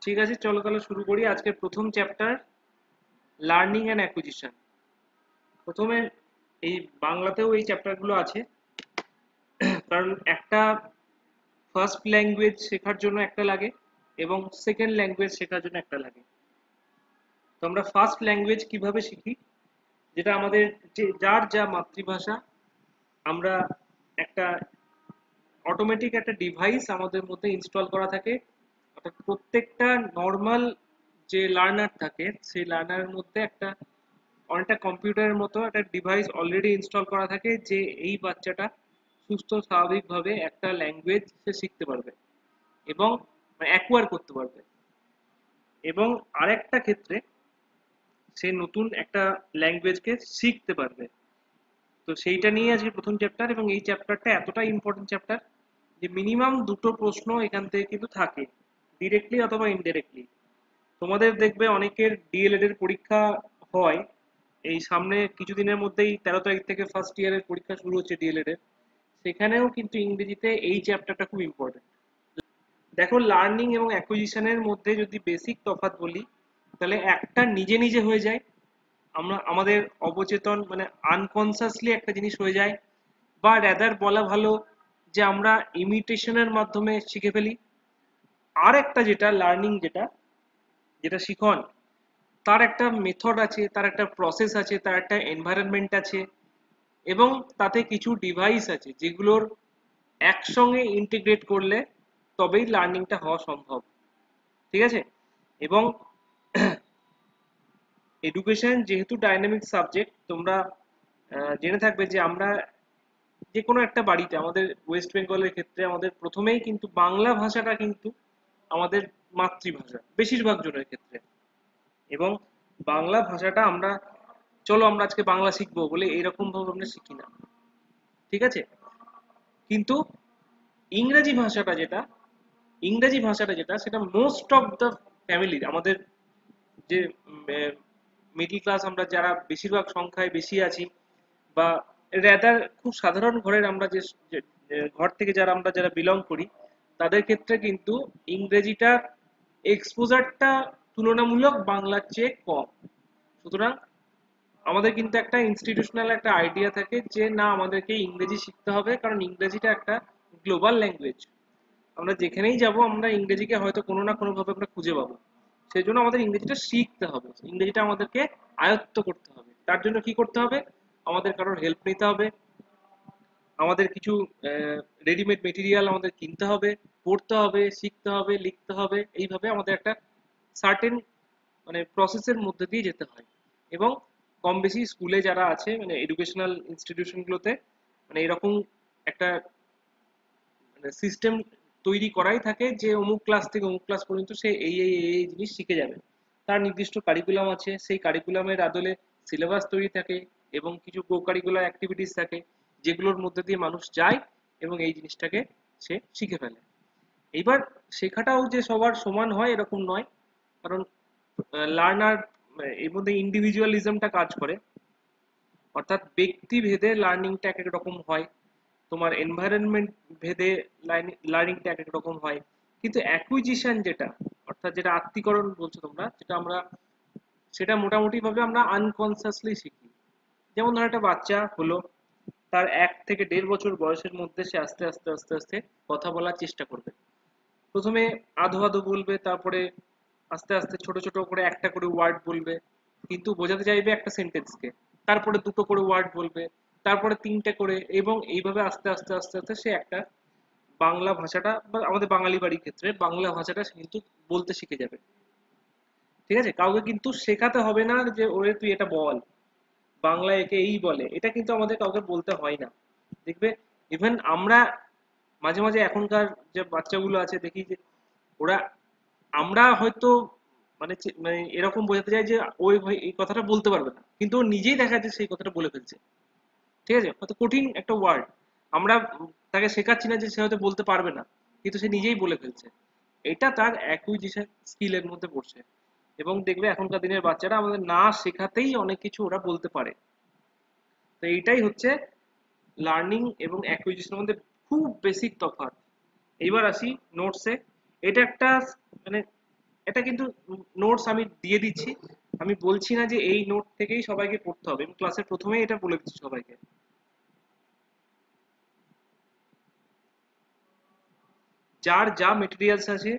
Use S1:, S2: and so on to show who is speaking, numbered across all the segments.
S1: ঠিক আছে, চলো তাহলে শুরু করি আজকের প্রথম চ্যাপ্টার, লার্নিং অ্যান্ড অ্যাকুইজিশন। প্রথমে এই বাংলাতেও এই চ্যাপ্টারগুলো আছে, কারণ একটা ফার্স্ট ল্যাঙ্গুয়েজ শেখার জন্য একটা লাগে এবং সেকেন্ড ল্যাঙ্গুয়েজ শেখার জন্য একটা লাগে। তো আমরা ফার্স্ট ল্যাঙ্গুয়েজ কিভাবে শিখি, যেটা আমাদের যে যার যা মাতৃভাষা, আমরা একটা অটোমেটিক একটা ডিভাইস আমাদের মধ্যে ইনস্টল করা থাকে। অর্থাৎ প্রত্যেকটা নর্মাল যে লার্নার থাকে সেই লার্নারের মধ্যে একটা অনেকটা কম্পিউটারের মতো একটা ডিভাইস অলরেডি ইনস্টল করা থাকে, যে এই বাচ্চাটা সুস্থ স্বাভাবিকভাবে একটা ল্যাঙ্গুয়েজ সে শিখতে পারবে এবং অ্যাকোয়ার করতে পারবে। এবং আরেকটা ক্ষেত্রে সে নতুন একটা ল্যাঙ্গুয়েজকে শিখতে পারবে। তো সেইটা নিয়ে আজকে প্রথম চ্যাপ্টার, এবং এই চ্যাপ্টারটা এতটা ইম্পর্টেন্ট চ্যাপ্টার যে মিনিমাম দুটো প্রশ্ন এখান থেকে কিন্তু থাকে, ডিরেক্টলি অথবা ইনডিরেক্টলি। তোমাদের দেখবে অনেকের ডিএলএড এর পরীক্ষা হয় এই সামনে কিছুদিনের মধ্যেই, 13 তারিখ থেকে ফার্স্ট ইয়ারের পরীক্ষা শুরু হচ্ছে ডিএলএড এর। সেখানেও কিন্তু ইংরেজিতে এই চ্যাপ্টারটা খুব ইম্পর্টেন্ট। দেখো, লার্নিং এবং অ্যাকুইজিশনের মধ্যে যদি বেসিক তফাৎ বলি, তাহলে একটা নিজে নিজে হয়ে যায়, আমরা আমাদের অবচেতন আনকনসিয়াসলি একটা জিনিস হয়ে যায়, বা রেদার বলা ভালো যে আমরা ইমিটেশনের মাধ্যমে শিখে ফেলি। আর একটা যেটা লার্নিং, যেটা যেটা শিখন, তার একটা মেথড আছে, তার একটা প্রসেস আছে, তার একটা এনভায়রনমেন্ট আছে, এবং তাতে কিছু ডিভাইস আছে যেগুলোর একসঙ্গে ইন্টিগ্রেট করলে তবেই লার্নিংটা হওয়া সম্ভব। ঠিক আছে? এবং এডুকেশন যেহেতু ডাইনামিক সাবজেক্ট, তোমরা জেনে থাকবে যে আমরা যে কোনো একটা বাড়িতে, আমাদের ওয়েস্ট বেঙ্গলের ক্ষেত্রে আমাদের প্রথমেই কিন্তু বাংলা ভাষাটা কিন্তু আমাদের মাতৃভাষা বেশিরভাগ জনের ক্ষেত্রে। এবং বাংলা ভাষাটা আমরা, চলো আমরা আজকে বাংলা শিখবো বলে এইরকম ভাবে আমরা শিখি না। ঠিক আছে? কিন্তু ইংরেজি ভাষাটা যেটা ইংরেজি ভাষাটা যেটা সেটা মোস্ট অফ দ্য ফ্যামিলি, আমাদের যে মিডল ক্লাস, আমরা যারা বেশিরভাগ সংখ্যায় বেশি আছি, বা রেদার খুব সাধারণ ঘরের আমরা যে ঘর থেকে যারা বিলং করি, তাদের ক্ষেত্রে কিন্তু ইংরেজিটা এক্সপোজারটা তুলনামূলক বাংলার চেয়ে কম। সুতরাং আমাদের কিন্তু একটা ইনস্টিটিউশনাল একটা আইডিয়া থাকে যে না, আমাদেরকে ইংরেজি শিখতে হবে, কারণ ইংরেজিটা একটা গ্লোবাল ল্যাঙ্গুয়েজ। আমরা যেখানেই যাব আমরা ইংরেজিকে হয়তো কোনো না কোনো ভাবে আমরা খুঁজে পাবো। সেই জন্য আমাদের ইংরেজিটা শিখতে হবে, ইংরেজিটা আমাদেরকে আয়ত্ত করতে হবে। তার জন্য কি করতে হবে? আমাদের কারোর হেল্প নিতে হবে, আমাদের কিছু রেডিমেড মেটেরিয়াল আমাদের কিনতে হবে, পড়তে হবে, শিখতে হবে, লিখতে হবে। এইভাবে আমাদের একটা সার্টেন প্রসেসের মধ্যে দিয়ে যেতে হয়। এবং কম বেশি স্কুলে যারা আছে, এডুকেশনাল ইনস্টিটিউশনগুলোতে এরকম একটা সিস্টেম তৈরি করাই থাকে যে অমুক ক্লাস থেকে অমুক ক্লাস পর্যন্ত সে এই জিনিস শিখে যাবে। তার নির্দিষ্ট কারিকুলাম আছে, সেই কারিকুলামের আদলে সিলেবাস তৈরি থাকে এবং কিছু কো কারিকুলার অ্যাক্টিভিটিস থাকে, যেগুলোর মধ্যে দিয়ে মানুষ যায় এবং এই জিনিসটাকে সে শিখে ফেলে। এইবার শেখাটাও যে সবার সমান হয় এরকম নয়, কারণ লার্নার এর মধ্যে ইন্ডিভিজুয়ালিজমটা কাজ করে। অর্থাৎ ব্যক্তি ভেদে লার্নিংটা এক এক রকম হয়, তোমার এনভায়রনমেন্ট ভেদে লার্নিংটা এক এক রকম হয়। কিন্তু অ্যাকুইজিশন যেটা, অর্থাৎ যেটা আত্মীকরণ বলছো তোমরা, যেটা আমরা, সেটা মোটামুটি ভাবে আমরা আনকনসিয়াসলি শিখি। যেমন ধর একটা বাচ্চা হলো, তার 1 থেকে 1.5 বছর বয়সের মধ্যে সে আস্তে আস্তে আস্তে আস্তে কথা বলার চেষ্টা করবে। প্রথমে আধো আধো বলবে, তারপরে আস্তে আস্তে ছোট ছোট করে একটা করে ওয়ার্ড বলবে, কিন্তু বোঝাতে চাইবে একটা সেন্টেন্সকে। তারপরে দুটো করে ওয়ার্ড বলবে, তারপরে তিনটে করে, এবং এইভাবে আস্তে আস্তে আস্তে আস্তে সে একটা বাংলা ভাষাটা, বা আমাদের বাঙালি বাড়ির ক্ষেত্রে বাংলা ভাষাটা সে কিন্তু বলতে শিখে যাবে। ঠিক আছে? কাউকে কিন্তু শেখাতে হবে না যে ওরে তুই এটা বল, বাংলা একে এই বলে, এটা কিন্তু আমাদের কাউকে বলতে হয় না। দেখবে, ইভেন আমরা মাঝে মাঝে এখনকার যে বাচ্চাগুলো আছে দেখি যে ওরা, আমরা হয়তো এরকম বোঝাতে চাই যে ওই ভাই এই কথাটা বলতে পারবে না, কিন্তু ও নিজেই দেখা যাচ্ছে সেই কথাটা বলে ফেলছে। ঠিক আছে? হয়তো কঠিন একটা ওয়ার্ড, আমরা তাকে শেখাচ্ছি না যে সে হয়তো বলতে পারবে না, কিন্তু সে নিজেই বলে ফেলছে। এটা তার অ্যাকুইজিশন স্কিলের মধ্যে পড়ছে। এবং দেখবে এখনকার দিনের বাচ্চারা আমাদের না শেখাতেই অনেক কিছু ওরা বলতে পারে। তো এইটাই হচ্ছে লার্নিং এবং অ্যাকুইজিশনের মধ্যে খুব বেসিক তফাৎ। এইবার আসি নোটসে। এটা একটা মানে এটা কিন্তু নোটস আমি দিয়ে দিচ্ছি, আমি বলছি না যে এই নোট থেকেই সবাইকে পড়তে হবে, আমি ক্লাসের প্রথমেই এটা বলে দিচ্ছি সবাইকে। যার যা মেটেরিয়ালস আছে,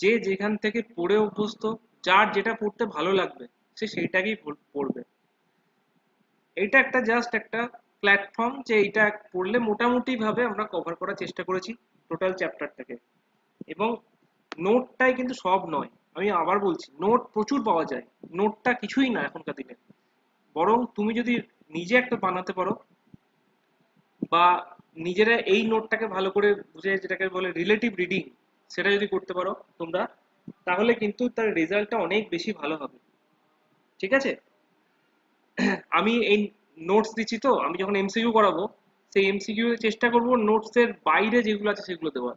S1: যে যেখান থেকে পড়ে অভ্যস্ত, যার যেটা পড়তে ভালো লাগবে সে সেইটাকেই পড়বে। এটা একটা জাস্ট একটা প্ল্যাটফর্ম যে এটা পড়লে মোটামুটি ভাবে আমরা কভার করার চেষ্টা করেছি টোটাল চ্যাপ্টারটাকে। এবং নোটটাই কিন্তু সব নয়, আমি আবার বলছি নোট প্রচুর পাওয়া যায়, নোটটা কিছুই না এখনকার দিনে। বরং তুমি যদি নিজে একটা বানাতে পারো, বা নিজেরা এই নোটটাকে ভালো করে বুঝে, যেটাকে বলে রিলেটিভ রিডিং, সেটা যদি করতে পারো তোমরা, তাহলে কিন্তু তার রেজাল্টটা অনেক বেশি ভালো হবে। ঠিক আছে? আমি এই নোটস দিচ্ছি, তো আমি যখন এমসিকিউ করাবো সেই এমসিকিউ চেষ্টা করব নোটসের বাইরে যেগুলো আছে সেগুলো দেওয়ার।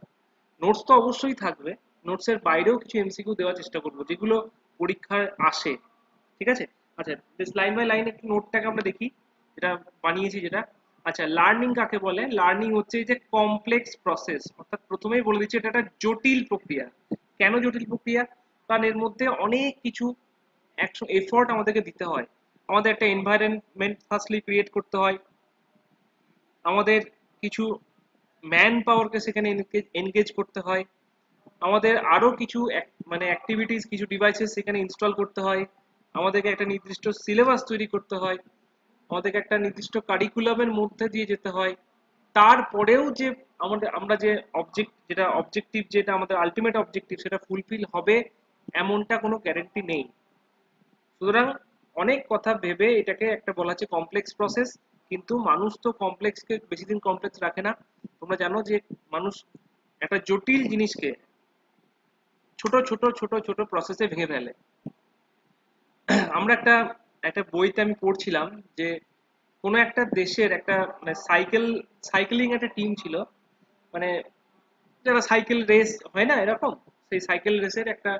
S1: নোটস তো অবশ্যই থাকবে, নোটসের বাইরেও কিছু এমসিকিউ দেওয়ার চেষ্টা করব যেগুলো পরীক্ষায় আসে। ঠিক আছে? আচ্ছা, বেশ লাইন বাই লাইন একটু নোটটাকে আমরা দেখি, যেটা বানিয়েছি যেটা। আচ্ছা, লার্নিং কাকে বলে? লার্নিং হচ্ছে এই যে কমপ্লেক্স প্রসেস, অর্থাৎ প্রথমেই বলে দিচ্ছি এটা একটা জটিল প্রক্রিয়া। কেন জটিল প্রক্রিয়া? কারণ এর মধ্যে অনেক কিছু এফোর্ট আমাদেরকে দিতে হয়। আমাদের একটা এনভায়রনমেন্ট ফার্স্টলি ক্রিয়েট করতে হয়, আমাদের কিছু ম্যান পাওয়ারকে সেখানে এনগেজ করতে হয়, আমাদের আরো কিছু মানে অ্যাক্টিভিটিস, কিছু ডিভাইসেস সেখানে ইনস্টল করতে হয়, আমাদেরকে একটা নির্দিষ্ট সিলেবাস তৈরি করতে হয়, আমাদেরকে একটা নির্দিষ্ট কারিকুলামের মধ্যে দিয়ে যেতে হয়। তারপরেও যে আমরা যে যেটা অবজেক্টিভ, যেটা আমাদের আলটিমেট অবজেক্টিভ, সেটা ফুলফিল হবে এমনটা কোনো গ্যারান্টি নেই। সুতরাং অনেক কথা ভেবে এটাকে একটা বলা হচ্ছে কমপ্লেক্স প্রসেস। কিন্তু মানুষ তো কমপ্লেক্সকে বেশি দিন কমপ্লেক্স রাখে না। তোমরা জানো যে মানুষ একটা জটিল জিনিসকে ছোট ছোট ছোট ছোট প্রসেসে ভেঙে ফেলে। আমরা একটা একটা বইতে আমি পড়ছিলাম যে কোনো একটা দেশের একটা মানে সাইকেলিং একটা টিম ছিল, মানে যারা সাইকেল রেস হয় না এরকম, সেই সাইকেল রেসের একটা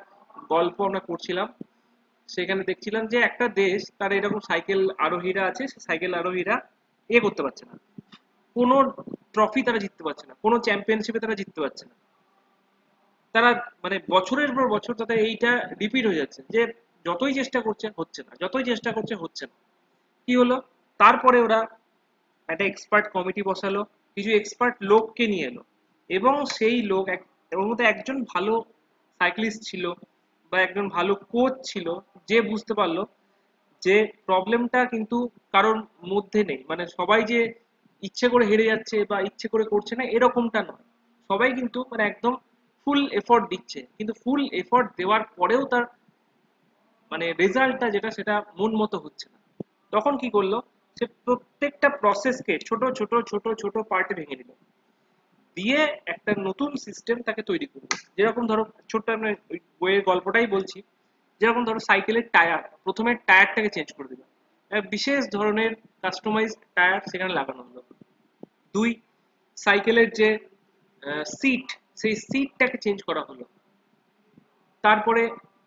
S1: গল্প আমরা পড়ছিলাম। সেখানে দেখছিলাম যে একটা দেশ তার এরকম সাইকেল আরোহীরা আছে, সেই সাইকেল আরোহীরা করতে পারছে না, কোনো ট্রফি তারা জিততে পারছে না, কোনো চ্যাম্পিয়নশিপে তারা জিততে পারছে না। তারা মানে বছরের পর বছর তাদের এইটা রিপিট হয়ে যাচ্ছে যে যতই চেষ্টা করছে হচ্ছে না, যতই চেষ্টা করছে হচ্ছে না। কি হলো? তারপরে ওরা একটা এক্সপার্ট কমিটি বসালো, কিছু এক্সপার্ট লোককে নিয়ে এলো, এবং সেই লোক এর মধ্যে একজন ভালো সাইক্লিস্ট ছিল বা একজন ভালো কোচ ছিল, যে বুঝতে পারলো যে প্রবলেমটা কিন্তু কারোর মধ্যে নেই, মানে সবাই যে ইচ্ছে করে হেরে যাচ্ছে বা ইচ্ছে করে করছে না এরকমটা নয়। সবাই কিন্তু মানে একদম ফুল এফোর্ট দিচ্ছে, কিন্তু ফুল এফোর্ট দেওয়ার পরেও তার মানে রেজাল্টটা যেটা সেটা মন মতো হচ্ছে না। তখন কি করলো? সে প্রত্যেকটা প্রসেসকে ছোট ছোট ছোট ছোট পার্টে ভেঙে দিল, দিয়ে একটা নতুন সিস্টেম তাকে তৈরি করলো। যেরকম ধরো ছোট্ট আমি ওই বইয়ের গল্পটাই বলছি, যেরকম ধরো সাইকেলের টায়ার, প্রথমে টায়ারটাকে চেঞ্জ করে দিল, বিশেষ ধরনের কাস্টমাইজ টায়ার সেখানে লাগানো হলো। দুই, সাইকেলের যে সিট, সেই সিটটাকে চেঞ্জ করা হলো। তারপরে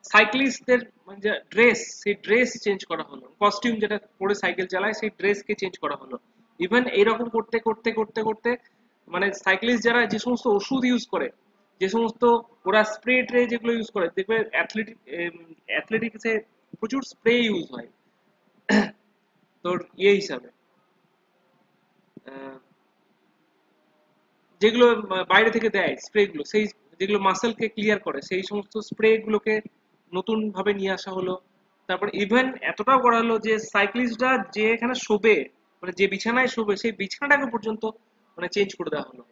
S1: সাইক্লিস্টদের মানে যে ড্রেস, সেই ড্রেস চেঞ্জ করা হলো, কস্টিউম যেটা পরে সাইকেল চালায় সেই ড্রেসকে চেঞ্জ করা হলো। ইভেন এইরকম করতে করতে করতে করতে মানে সাইক্লিস্ট যারা যে সমস্ত ওষুধ ইউজ করে, যে সমস্ত ওরা স্প্রে ট্রে যেগুলো ইউজ করে, দেখবে অ্যাথলেটিক্সে প্রচুর স্প্রে ইউজ হয় তোর হিসাবে, আহ, যেগুলো বাইরে থেকে দেয় স্প্রে গুলো, সেই যেগুলো মাসেলকে ক্লিয়ার করে সেই সমস্ত স্প্রে গুলোকে নতুন ভাবে নিয়ে আসা হলো। তারপর ইভেন এতটাও করা হলো যে সাইক্লিস্টরা যে এখানে শোবে, মানে যে বিছানায় শোবে সেই বিছানাটাকে পর্যন্ত মানে চেঞ্জ করে দেওয়া হলো।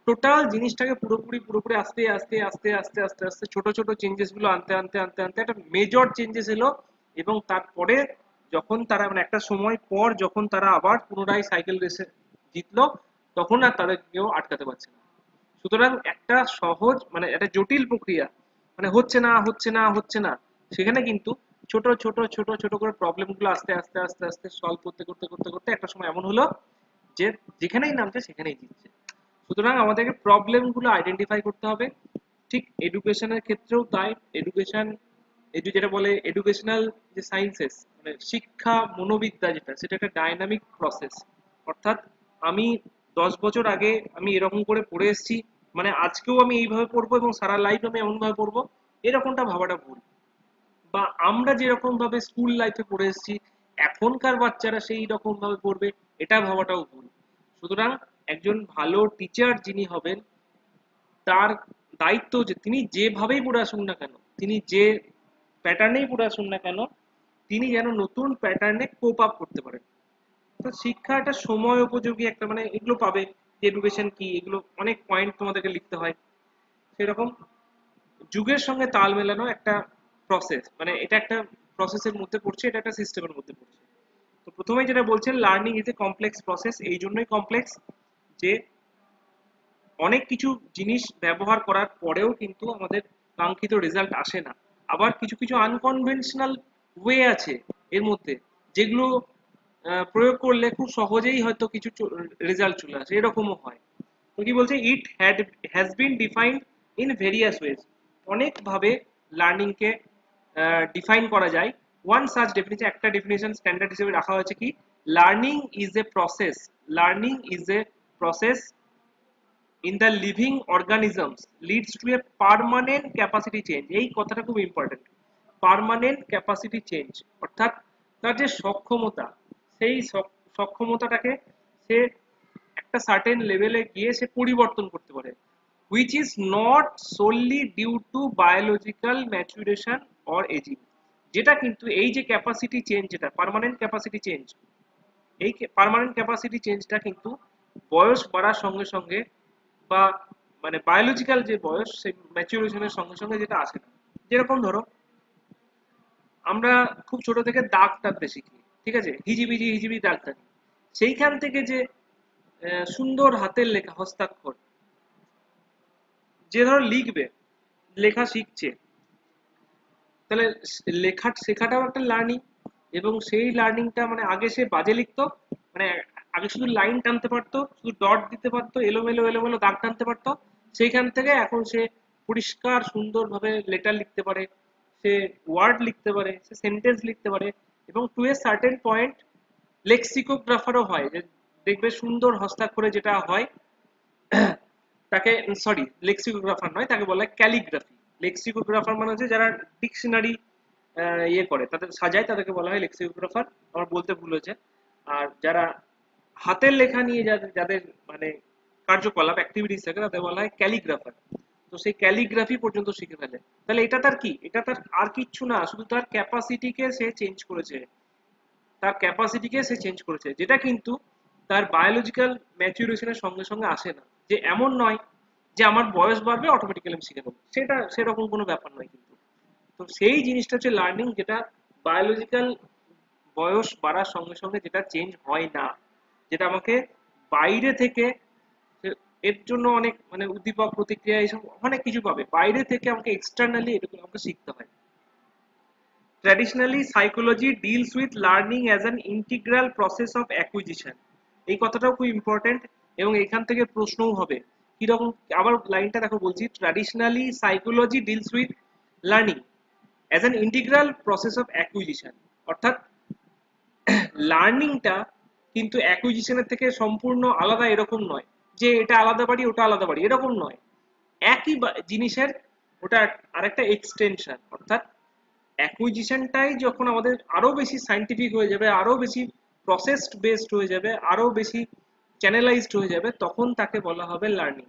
S1: টোটাল জিনিসটাকে পুরোপুরি পুরোপুরি আস্তে আস্তে আস্তে আস্তে আস্তে আস্তে ছোট ছোট চেঞ্জেস গুলো আনতে আনতে আনতে আনতে একটা মেজর চেঞ্জেস এলো। এবং তারপরে যখন তারা মানে একটা সময় পর যখন তারা আবার পুনরায় সাইকেল রেসে জিতলো, তখন আর তাদের কেউ আটকাতে পারছে না। সুতরাং একটা সহজ মানে একটা জটিল প্রক্রিয়া, মানে হচ্ছে না হচ্ছে না হচ্ছে না, সেখানে কিন্তু ছোট ছোট ছোট ছোট করে প্রবলেম গুলো আস্তে আস্তে আস্তে আস্তে সলভ করতে করতে করতে করতে একটা সময় এমন হলো যে যেখানেই নামছে সেখানেই জিতছে। সুতরাং আমাদেরকে প্রবলেম গুলো আইডেন্টিফাই করতে হবে। ঠিক এডুকেশনের ক্ষেত্রেও তাই। এডুকেশন, যেটা বলে এডুকেশনাল যে সায়েন্সেস, মানে শিক্ষা মনোবিদ্যা যেটা, সেটা একটা ডাইনামিক প্রসেস। অর্থাৎ আমি 10 বছর আগে আমি এরকম করে পড়ে এসেছি, মানে আজকেও আমি এইভাবে পড়বো এবং সারা লাইফ আমি এমন ভাবে পড়বো, এরকমটা ভাবাটা ভুল। বা আমরা যেরকম ভাবে স্কুল লাইফে পড়ে এসেছি এখনকার বাচ্চারা সেই রকম ভাবে পড়বে, এটা ভাবাটাও ভুল। সুতরাং একজন ভালো টিচার যিনি হবেন তার দায়িত্ব যে তিনি যেভাবেই পড়ে আসুন না কেন, তিনি যে প্যাটার্নেই পড়ে আসুন না কেন, তিনি যেন নতুন প্যাটার্নে কোপ আপ করতে পারেন। তো শিক্ষা একটা সময় উপযোগী একটা, মানে এগুলো পাবে যে এডুকেশন কি, এগুলো অনেক পয়েন্ট তোমাদেরকে লিখতে হয়। সেরকম যুগের সঙ্গে তাল মেলানো একটা প্রসেস, মানে এটা একটা প্রসেসের মধ্যে পড়ছে, এটা একটা সিস্টেমের মধ্যে পড়ছে। তো প্রথমেই যেটা বলছেন, learning is A complex process. এই জন্যই কমপ্লেক্স যে অনেক কিছু জিনিস ব্যবহার করার পরেও কিন্তু আমাদের কাঙ্ক্ষিত রেজাল্ট আসে না। আবার কিছু কিছু আনকনভেনশনাল ওয়ে আছে এর মধ্যে, যেগুলো প্রয়োগ করলে খুব সহজেই হয়তো কিছু রেজাল্ট চলে আসে, এরকমও হয়। তো কি বলছে, it has been defined in various ways. অনেকভাবে লার্নিংকে ডিফাইন করা যায়। ওয়ান সাচ ডেফিনেশন, একটা ডেফিনেশন স্ট্যান্ডার্ড হিসেবে রাখা হয়েছে কি, learning is a process, learning is a process in the living organisms leads to a permanent capacity change। এই কথাটা খুব ইম্পর্টেন্ট, পার্মানেন্ট ক্যাপাসিটি চেঞ্জ। অর্থাৎ তার যে সক্ষমতা, সেই সক্ষমতাটাকে সে একটা সার্টেন লেভেলে গিয়ে সে পরিবর্তন করতে পারে, which is not solely due to biological maturation or aging। যেটা কিন্তু এই যে ক্যাপাসিটি চেঞ্জ, যেটা পার্মানেন্ট ক্যাপাসিটি চেঞ্জ, এই পার্মানেন্ট ক্যাপাসিটি চেঞ্জটা কিন্তু বয়স বাড়ার সঙ্গে সঙ্গে বা মানে বায়োলজিক্যাল যে বয়স সেই ম্যাচুরেশনের সঙ্গে সঙ্গে যেটা আসে না। যেরকম ধরো আমরা খুব ছোট থেকে দাগ টানতে শিখি, ঠিক আছে, হিজিবিজি হিজিবি দাগ টানি, সেইখান থেকে যে সুন্দর হাতের লেখা হস্তাক্ষর, যে ধরো লিখবে, লেখা শিখছে, তাহলে লেখা শেখাটাও একটা লার্নিং। এবং সেই লার্নিংটা মানে আগে সে বাজে লিখতো, মানে আগে শুধু লাইন টানতে পারতো, শুধু ডট দিতে পারতো, এলোমেলো এলোমেলো দাগ টানতে পারতো, সেইখান থেকে এখন সে পরিষ্কার সুন্দরভাবে লেটার লিখতে পারে, সে ওয়ার্ড লিখতে পারে, সে সেন্টেন্স লিখতে পারে। এবং টু এ সার্টেন পয়েন্ট লেক্সিকোগ্রাফারও হয়, যে দেখবে সুন্দর হস্তাক্ষরে যেটা হয় তাকে, সরি লেক্সিকোগ্রাফার নয়, তাকে বলা হয় ক্যালিগ্রাফি। লেক্সিকোগ্রাফার মানে হচ্ছে যারা ডিকশনারি ইয়ে করে, তাদের সাজায়, তাদেরকে বলা হয় লেক্সিকোগ্রাফার, আমার বলতে ভুল হয়েছে। আর যারা হাতের লেখা নিয়ে যাদের যাদের মানে কার্যকলাপ অ্যাক্টিভিটিস থাকে, তাদের বলা হয় ক্যালিগ্রাফার। তো সেই ক্যালিগ্রাফি পর্যন্ত শিখে ফেলে। তাহলে এটা তার কি, এটা তার আর কিচ্ছু না, শুধু তার ক্যাপাসিটিকে সে চেঞ্জ করেছে, তার ক্যাপাসিটিকে সে চেঞ্জ করেছে, যেটা কিন্তু তার বায়োলজিক্যাল ম্যাচুরেশনের সঙ্গে সঙ্গে আসে না। যে এমন নয় যে আমার বয়স বাড়বে অটোমেটিক্যালি আমি শিখে নেবো, সেটা সেরকম কোনো ব্যাপার নয় কিন্তু। তো সেই জিনিসটা হচ্ছে লার্নিং, যেটা বায়োলজিক্যাল বয়স বাড়ার সঙ্গে সঙ্গে যেটা চেঞ্জ হয় না, যেটা আমাকে বাইরে থেকে এর জন্য অনেক মানে উদ্দীপক প্রতিক্রিয়া এইসব অনেক কিছু পাবে, বাইরে থেকে আমাকে এক্সটার্নালি এটুকু আমাকে শিখতে হয়। Traditionally, psychology deals with learning as an integral process of acquisition। এই কথাটাও খুব ইম্পর্টেন্ট এবং এখান থেকে প্রশ্নও হবে কিরকম। আবার লাইনটা দেখো বলছি, traditionally psychology deals with learning as an integral process of acquisition. অর্থাৎ লার্নিংটা কিন্তু অ্যাকুইজিশনের থেকে সম্পূর্ণ আলাদা, এরকম নয় যে এটা আলাদা বাড়ি ওটা আলাদা বাড়ি, এরকম নয়। একই জিনিসের ওটা আরেকটা এক্সটেনশন। অর্থাৎ অ্যাকুইজিশনটাই যখন আমাদের আরো বেশি সাইন্টিফিক হয়ে যাবে, আরো বেশি প্রসেসড বেসড হয়ে যাবে, আরো বেশি চ্যানেলাইজড হয়ে যাবে, তখন তাকে বলা হবে learning.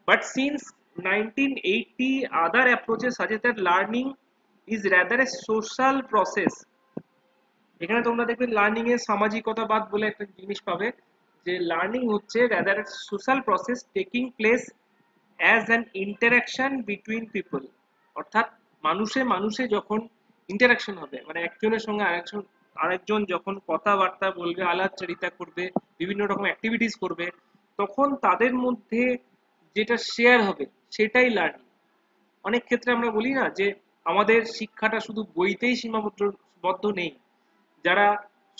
S1: But since 1980 other approaches suggest that learning is rather a social process। এখানে তোমরা দেখবে লার্নিং এর সামাজিকতাবাদ বলে একটা জিনিস পাবে, যে লার্নিং হচ্ছে rather a social process taking place as an interaction between people। অর্থাৎ মানুষে মানুষে যখন ইন্টারাকশন হবে, মানে একজনের সঙ্গে আরেকজন যখন কথাবার্তা বলবে, আলাপচারিতা করবে, বিভিন্ন রকম অ্যাক্টিভিটিস করবে, তখন তাদের মধ্যে যেটা শেয়ার হবে সেটাই লার্নিং। অনেক ক্ষেত্রে আমরা বলি না যে আমাদের শিক্ষাটা শুধু বইতেই সীমাবদ্ধ নেই, যারা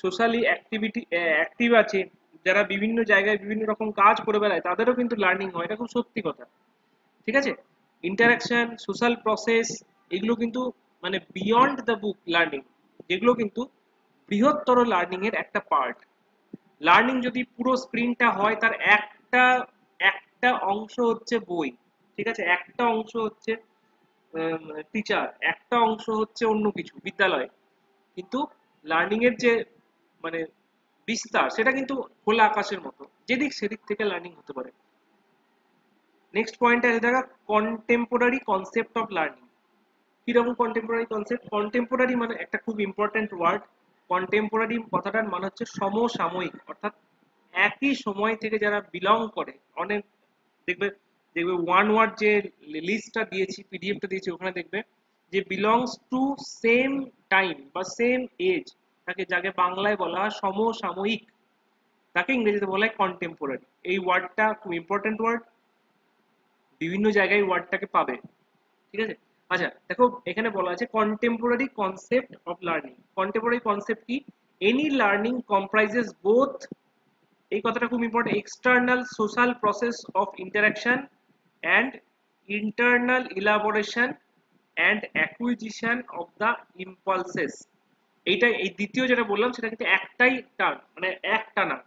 S1: সোশ্যালি অ্যাক্টিভ আছে, যারা বিভিন্ন জায়গায় বিভিন্ন রকম কাজ করে বেড়ায়, তাদেরও কিন্তু লার্নিং হয়, এটা খুব সত্যি কথা। ঠিক আছে, ইন্টারাকশন, সোশ্যাল প্রসেস, এগুলো কিন্তু মানে বিয়ন্ড দ্য বুক লার্নিং, যেগুলো কিন্তু বৃহত্তর লার্নিং এর একটা পার্ট। লার্নিং যদি পুরো স্ক্রিনটা হয়, তার একটা একটা অংশ হচ্ছে বই, ঠিক আছে, একটা অংশ হচ্ছে টিচার, একটা অংশ হচ্ছে অন্য কিছু বিদ্যালয়, কিন্তু লার্নিং এর যে মানে বিস্তার সেটা কিন্তু খোলা আকাশের মতো, যেদিক সেদিক থেকে লার্নিং হতে পারে। নেক্সট পয়েন্ট আছে দেখা, কন্টেম্পোরারি কনসেপ্ট অফ লার্নিং। কিরকম কন্টেম্পোরারি কনসেপ্ট? কন্টেম্পোরারি মানে একটা খুব ইম্পর্টেন্ট ওয়ার্ড। কন্টেম্পোরারি কথাটার মানে হচ্ছে সমসাময়িক, অর্থাৎ একই সময় থেকে যারা বিলং করে। অনেক দেখবে, ওয়ান ওয়ার্ড যে লিস্টটা দিয়েছি, পিডিএফটা দিয়েছি, ওখানে দেখবে যে বিলংস টু সেম টাইম বা সেম এজ, তাকে যাকে বাংলায় বলা হয় সমসাময়িক, তাকে ইংরেজিতে বলা হয় কন্টেম্পোরারি। এই ওয়ার্ডটা খুব ইম্পর্টেন্ট ওয়ার্ড, বিভিন্ন জায়গায় ওয়ার্ডটাকে পাবে। ঠিক আছে? আচ্ছা দেখো, এখানে বলা আছে contemporary concept of learning. Contemporary concept কি? এনি লার্নিং কম্প্রাইজেস বোথ, এই কথাটা খুব important, external social process of interaction and internal elaboration and acquisition of the impulses. এইটা, এই দ্বিতীয় যেটা বললাম সেটা কিন্তু একটাই টার্ম, মানে একটা না,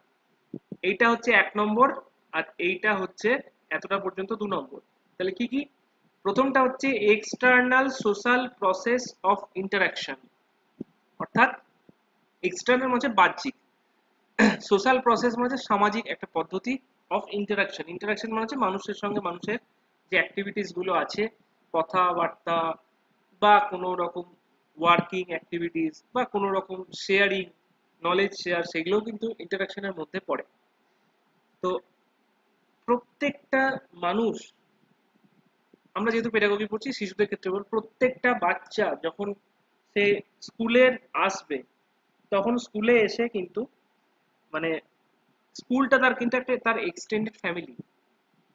S1: এইটা হচ্ছে 1 নম্বর, আর এইটা হচ্ছে এতটা পর্যন্ত 2 নম্বর। তাহলে কি কি? প্রথমটা হচ্ছে external social process of interaction, অর্থাৎ এক্সটার্নাল মানে বাহ্যিক, সোশ্যাল প্রসেস মানে সামাজিক একটা পদ্ধতি, অফ ইন্টারাকশন, ইন্টারাকশন মানে হচ্ছে মানুষের সঙ্গে মানুষের যে অ্যাক্টিভিটিস গুলো আছে, কথাবার্তা বা কোনো রকম ওয়ার্কিং অ্যাক্টিভিটিস বা কোনো রকম শেয়ারিং, নলেজ শেয়ার, সেগুলোও কিন্তু ইন্টারাকশনের মধ্যে পড়ে। তো প্রত্যেকটা মানুষ, আমরা যেহেতু পেডাগজি পড়ছি, শিশুদের ক্ষেত্রে বল, প্রত্যেকটা বাচ্চা যখন সে স্কুলে আসবে, তখন স্কুলে এসে কিন্তু মানে স্কুলটা তার কিন্তু একটা তার এক্সটেন্ডেড ফ্যামিলি।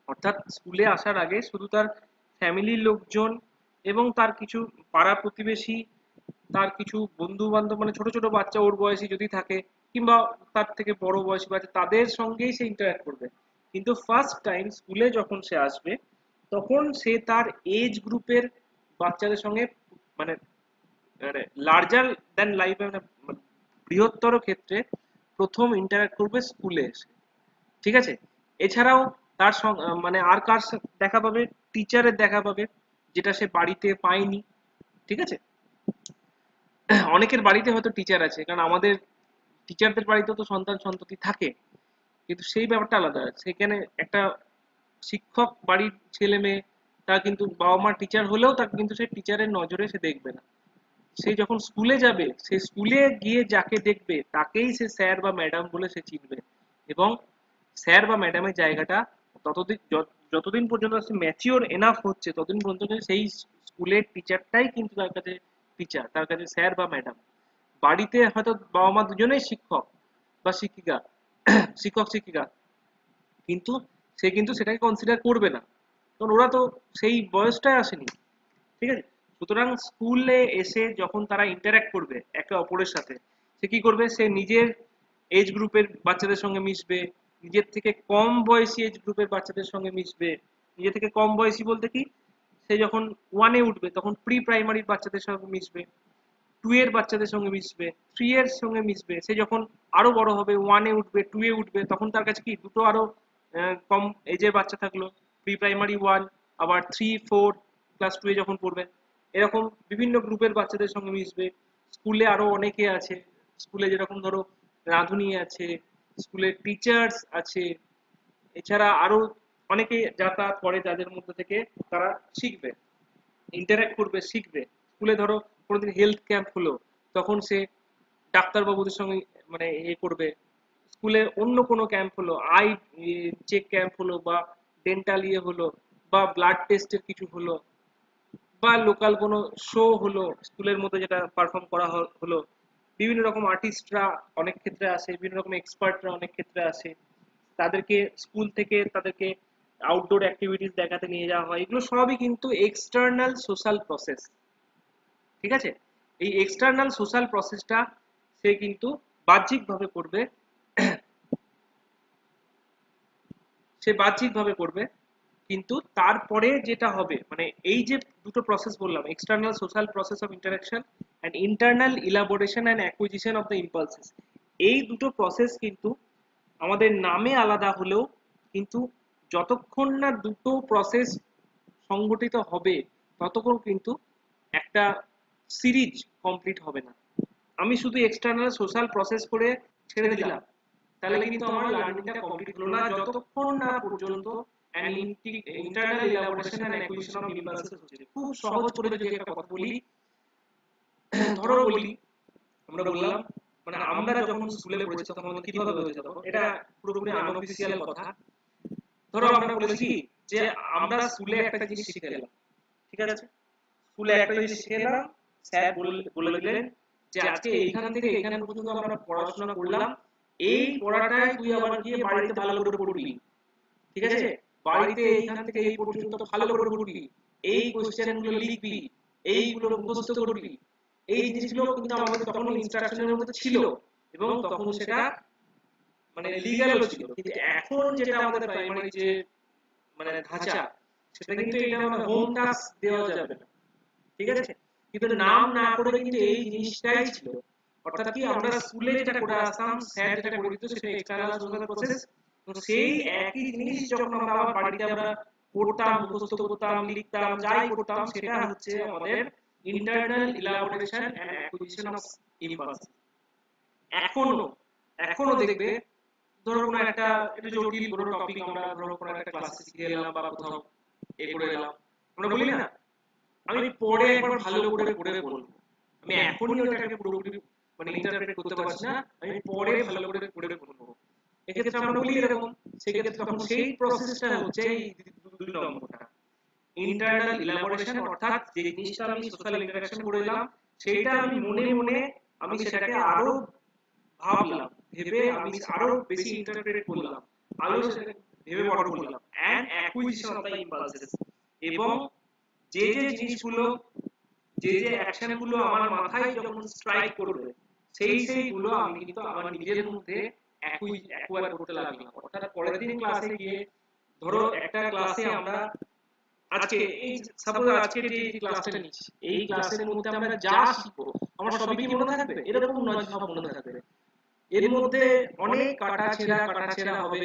S1: অর্থাৎ স্কুলে আসার আগে শুধু তার ফ্যামিলির লোকজন এবং তার কিছু পাড়া প্রতিবেশী, তার কিছু বন্ধু বান্ধব, মানে ছোট ছোট বাচ্চা ওর বয়সী যদি থাকে, কিংবা তার থেকে বড় বয়সী বাচ্চা, তাদের সঙ্গেই সে ইন্টারঅ্যাক্ট করবে। কিন্তু ফার্স্ট টাইম স্কুলে যখন সে আসবে, তখন সে তার এজ গ্রুপের বাচ্চাদের সঙ্গে মানে মানে লার্জার দ্যান লাইফ, মানে বৃহত্তর ক্ষেত্রে প্রথম ইন্টারঅ্যাক্ট করবে স্কুলে এসে। ঠিক আছে? এছাড়াও তার মানে আর কার দেখা পাবে? টিচারের দেখা পাবে, যেটা সে বাড়িতে পায়নি। ঠিক আছে? অনেকের বাড়িতে হয়তো টিচার আছে, কারণ আমাদের টিচারদের বাড়িতেও তো সন্তান সন্ততি থাকে, কিন্তু সেই ব্যাপারটা আলাদা। সেখানে একটা শিক্ষক বাড়ির ছেলে মেয়ে, তার কিন্তু বাবা মা টিচার হলেও তাকে কিন্তু সেই টিচারের নজরে সে দেখবে না। সে যখন স্কুলে যাবে, সে স্কুলে গিয়ে যাকে দেখবে তাকেই সে স্যার বা ম্যাডাম বলে সে চিনবে। এবং স্যার বা ম্যাডামের জায়গাটা ততদিন, যতদিন পর্যন্ত সে ম্যাচিওর এনাফ হচ্ছে, ততদিন পর্যন্ত সেই স্কুলের টিচারটাই কিন্তু তার কাছে টিচার, তার কাছে স্যার বা ম্যাডাম। বাড়িতে হয়তো বাবা মা দুজনেই শিক্ষক বা শিক্ষিকা, শিক্ষক শিক্ষিকা, কিন্তু সে কিন্তু সেটাকে কনসিডার করবে না, কারণ ওরা তো সেই বয়সটাই আসেনি। ঠিক আছে? সুতরাং স্কুলে এসে যখন তারা ইন্টারঅ্যাক্ট করবে একে অপরের সাথে, সে কি করবে? সে নিজের এজ গ্রুপের বাচ্চাদের সঙ্গে মিশবে, নিজের থেকে কম বয়সী এজ গ্রুপের বাচ্চাদের সঙ্গে মিশবে। নিজের থেকে কম বয়সী বলতে কি, সে যখন ওয়ানে উঠবে তখন প্রি প্রাইমারির বাচ্চাদের সঙ্গে মিশবে, টু এর বাচ্চাদের সঙ্গে মিশবে, থ্রি এর সঙ্গে মিশবে। সে যখন আরো বড় হবে, ওয়ানে উঠবে, টু এ উঠবে, তখন তার কাছে কি দুটো আরো কম এজের বাচ্চা থাকলো, প্রি প্রাইমারি ওয়ান, আবার থ্রি ফোর, ক্লাস টু এ যখন পড়বে, এরকম বিভিন্ন গ্রুপের বাচ্চাদের সঙ্গে মিশবে। স্কুলে আরো অনেকে আছে, স্কুলে যেরকম ধরো রাঁধুনি আছে, স্কুলের টিচার্স আছে, এছাড়া আরো অনেকে যাতায়াত করে, যাদের মধ্যে থেকে তারা শিখবে, ইন্টারঅ্যাক্ট করবে, শিখবে। স্কুলে ধরো কোনোদিন হেলথ ক্যাম্প হলো, তখন সে ডাক্তারবাবুদের সঙ্গে মানে করবে। স্কুলে অন্য কোনো ক্যাম্প হলো, আই চেক ক্যাম্প হলো, বা ডেন্টাল হলো, বা ব্লাড টেস্টের কিছু হলো, বা লোকাল কোনো শো হলো স্কুলের মধ্যে, যেটা পারফর্ম করা হলো। বিভিন্ন রকম আর্টিস্টরা অনেক ক্ষেত্রে আসে, বিভিন্ন রকম এক্সপার্টরা অনেক ক্ষেত্রে আসে, তাদেরকে স্কুল থেকে তাদেরকে আউটডোর অ্যাক্টিভিটিস দেখাতে নিয়ে যাওয়া হয়। এগুলো সবই কিন্তু এক্সটার্নাল সোশ্যাল প্রসেস। ঠিক আছে? এই এক্সটার্নাল সোশ্যাল প্রসেসটা সে কিন্তু বাহ্যিকভাবে করবে, সে বাহ্যিকভাবে করবে। কিন্তু তারপরে যেটা হবে, মানে এই যে দুটো প্রসেস বললাম, external social process of interaction and internal elaboration and acquisition of the impulses, এই দুটো প্রসেস কিন্তু আমাদের নামে আলাদা হলেও কিন্তু যতক্ষণ না দুটো প্রসেস সংগঠিত হবে, ততক্ষণ কিন্তু একটা সিরিজ কমপ্লিট হবে না। আমি শুধু এক্সটার্নাল সোশ্যাল প্রসেস করে ছেড়ে দিলাম, তাহলে কিন্তু আমার লার্নিংটা কমপ্লিট হলো না, যতক্ষণ না পর্যন্ত an internal elaboration and acquisition of impulses হচ্ছে। খুব সহজ করে যদি একটা কথা বলি, ধরো বলি, আমরা বললাম মানে আমরা যখন স্কুলে পড়েছি তখন আমাদের কিভাবে হয়েছে, তখন এটা পুরোপুরি আনঅফিসিয়াল কথা। ধরো আমরা বলেছি যে আমরা স্কুলে একটা জিনিস শিখে এলাম, ঠিক আছে, স্কুলে একটা জিনিস শিখে এলাম, স্যার বলে দিলেন যে আজকে এইখান থেকে এইখান পর্যন্ত আমরা পড়াশোনা করলাম, এই পড়াটাই তুই আবার গিয়ে বাড়িতে ভালো করে পড়বি, ঠিক আছে, বাড়িতে এইখান থেকে এই পর্যন্ত ভালো করে পড়বি, এই কোশ্চেন গুলো লিখবি, এইগুলো মুখস্থ করবি। এই জিনিসগুলো কিন্তু আমাদের তখন ইনস্ট্রাকশনের মধ্যে ছিল, এবং তখন সেটা মানে লিগ্যালও ছিল। কিন্তু এখন যেটা আমাদের প্রাইমারি যে মানে ধাঁচা, সেটা কিন্তু এটা মানে হোম টাস্ক দেওয়া যাবে না, ঠিক আছে, কিন্তু নাম না করে কিন্তু এই জিনিসটাই ছিল। অর্থাৎ কি আমরা স্কুলে যেটা করে আসতাম, স্যার যেটা করে দিত সেটা এক্সটার্নাল সোশ্যাল প্রসেস, তো সেই একই জিনিস যখন আমরা আবার বাড়িতে আমরা পড়তাম, মুখস্থ করতাম, লিখতাম, যাই করতাম, সেটা হচ্ছে আমাদের internal elaboration and acquisition of impulse. এখনো এখনো দেখবে, ধরো কোনো একটা জটিল কোনো টপিক আমরা ধরো কোনো একটা ক্লাসে শিখে এলাম বা কোথাও করে এলাম, আমরা বলি না আমি পরে একবার ভালো করে পড়ে বলবো, আমি এখনই ওটাকে পুরোপুরি মানে ইন্টারপ্রেট করতে পারছি না, আমি পরে ভালো করে পড়ে বলবো। এক্ষেত্রে আমরা বলি এরকম, সেক্ষেত্রে তখন সেই প্রসেসটা হচ্ছে এই 2 নম্বরটা, ইন্টারনাল ইলাবোরেশন, অর্থাৎ যে জিনিসটা আমি সোশ্যাল ইন্টারঅ্যাকশন করে এলাম সেটা আমি মনে মনে আমি সেটাকে আরো ভাবলাম, ভেবে আমি আরো বেশি ইন্টারপ্রেট করলাম, আরো সেটাকে ভেবে বড় করলাম, and acquisition of the impulses. এবং যে জিনিসগুলো, যে অ্যাকশন গুলো আমার মাথায় যখন স্ট্রাইক করবে, সেইগুলো আমি কিন্তু আমার নিজের মধ্যে অ্যাকুয়ার করতে লাগলাম। অর্থাৎ পরের দিন ক্লাসে গিয়ে, ধরো একটা ক্লাসে আমরা আজকে এই সাপোজ আজকে যে ক্লাসটা নিচ্ছি, এই ক্লাসের মধ্যে আমরা যা শিখবো আমার সবই কি মনে থাকবে? এরকম নয় যে সব মনে থাকবে, এর মধ্যে অনেক কাটা ছেঁড়া হবে,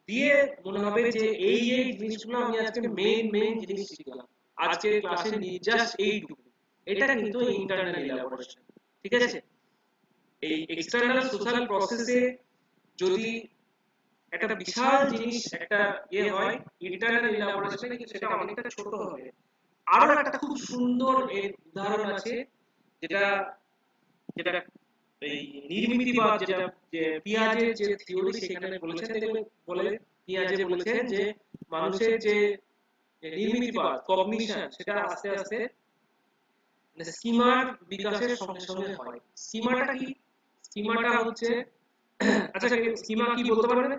S1: দিয়ে মনে হবে যে এই জিনিসগুলো আমি আজকে মেইন জিনিস শিখলাম, আজকে ক্লাসে জাস্ট এইটুকু। এটা কিন্তু ইন্টারনাল ইলাবোরেশন, ঠিক আছে। এই এক্সটার্নাল সোশ্যাল প্রসেসে যদি একটা বিশাল জিনিস একটা হয়, ইন্টারনাল ইলাবোরেশনে কিন্তু সেটা অনেকটা ছোট হবে। আরো একটা খুব সুন্দর এর উদাহরণ আছে, যেটা যেটা এই নির্মিতিবাদ, যেটা যে পিয়াজের যে থিওরি সেখানে বলেছেন, দেখবে বলে পিয়াজে বলেছেন যে মানুষের যে নির্মিতিবাদ কগনিশন সেটা আস্তে আস্তে মানে স্কিমার বিকাশের সঙ্গে সঙ্গে হয়। স্কিমাটা কি? স্কিমাটা হচ্ছে আচ্ছা স্কিমা কি বলতে পারবে?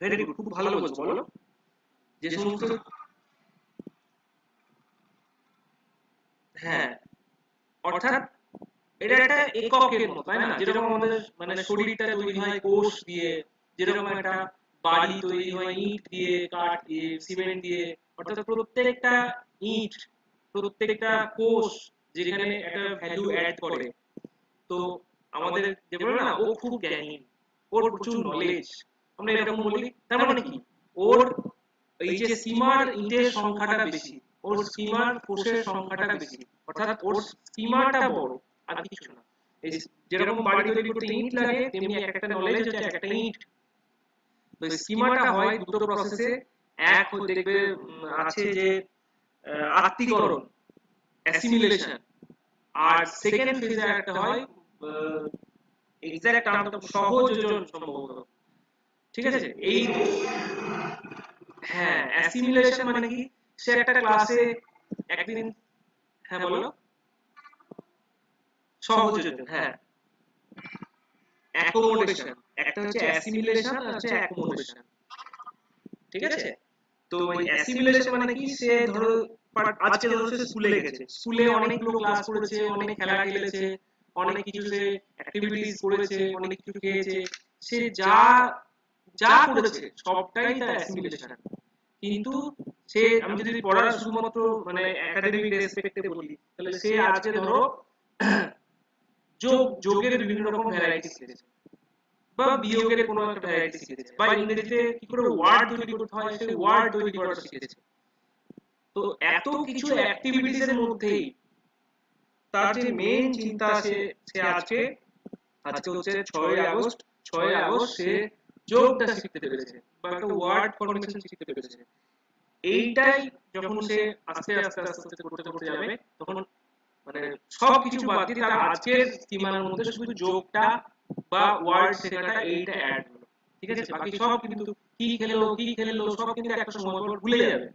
S1: ভেরি গুড, খুব ভালো বলছো, বলো। যে সমস্ত, হ্যাঁ, অর্থাৎ এটা একটা এককের মতো, তাই না? যেরকম আমাদের মানে শরীরটা তৈরি হয় কোষ দিয়ে, যেরকম একটা বাড়ি তৈরি হয় ইট দিয়ে, কাঠ দিয়ে, সিমেন্ট দিয়ে, অর্থাৎ প্রত্যেকটা ইট, প্রত্যেকটা কোষ যেখানে একটা ভ্যালু অ্যাড করে। তো আমাদের যে বলে না ও খুব জ্ঞানী, ওর প্রচুর নলেজ, আমরা এরকম বলি, তার মানে কি ওর এই যে স্কিমার ইটের সংখ্যাটা বেশি, ওর স্কিমার কোষের সংখ্যাটা বেশি, অর্থাৎ ওর স্কিমারটা বড়, আর কিছু না। এই যেরকম বাড়ি তৈরি করতে ইট লাগে, তেমনি একটা নলেজ হচ্ছে একটা ইট। তো স্কিমাটা হয় দুটো প্রসেসে, এক দেখবে আছে যে আত্তীকরণ, অ্যাসিমিলেশন, আর সেকেন্ড ফেজে একটা হয় এক্সাক্ট নামটা সহযোজন সম্ভবত, ঠিক আছে। এই হ্যাঁ, অ্যাসিমিলেশন মানে কি? সে একটা ক্লাসে একদিন, হ্যাঁ বলো। সহযোজন, হ্যাঁ, অ্যাকোমোডেশন, একটা হচ্ছে অ্যাসিমিলেশন আর হচ্ছে অ্যাকোমোডেশন, ঠিক আছে। তো ওই অ্যাসিমিলেশন মানে কি? সে ধরো আজকে ধরো সে স্কুলে গেছে, স্কুলে অনেকগুলো ক্লাস করেছে, অনেক খেলা খেলেছে, অনেক কিছু সে অ্যাক্টিভিটিস করেছে, অনেক কিছু খেয়েছে, সে যা যা করেছে সবটাই তার অ্যাসিমিলেশন। কিন্তু সে আমি যদি পড়ার শুধুমাত্র মানে একাডেমিক রেসপেক্টে বলি, তাহলে সে আজকে ধরো যোগের বিভিন্ন রকম ভ্যারাইটি শিখেছে, বা বিয়োগের কোনো একটা ভ্যারাইটি শিখেছে, বা ইংরেজিতে কি করে ওয়ার্ড তৈরি করতে হয় সেই ওয়ার্ড তৈরি করাটা শিখেছে। তো এত কিছু অ্যাক্টিভিটিস এর মধ্যেই তার যে মেইন চিন্তা সে আজকে আজকে হচ্ছে 6ই আগস্ট, 6ই আগস্ট সে যোগটা শিখতে পেরেছে বা একটা ওয়ার্ড ফরমেশন শিখতে পেরেছে। এইটাই যখন সে আস্তে আস্তে আস্তে আস্তে করতে করতে যাবে, তখন মানে সবকিছু বাদ দিয়ে তার আজকের সীমানার মধ্যে শুধু যোগটা বা ওয়ার্ড শেখাটা এইটা অ্যাড হলো, ঠিক আছে? বাকি সব কিন্তু কি খেললো সব কিন্তু একটা সময় পর ভুলে যাবে।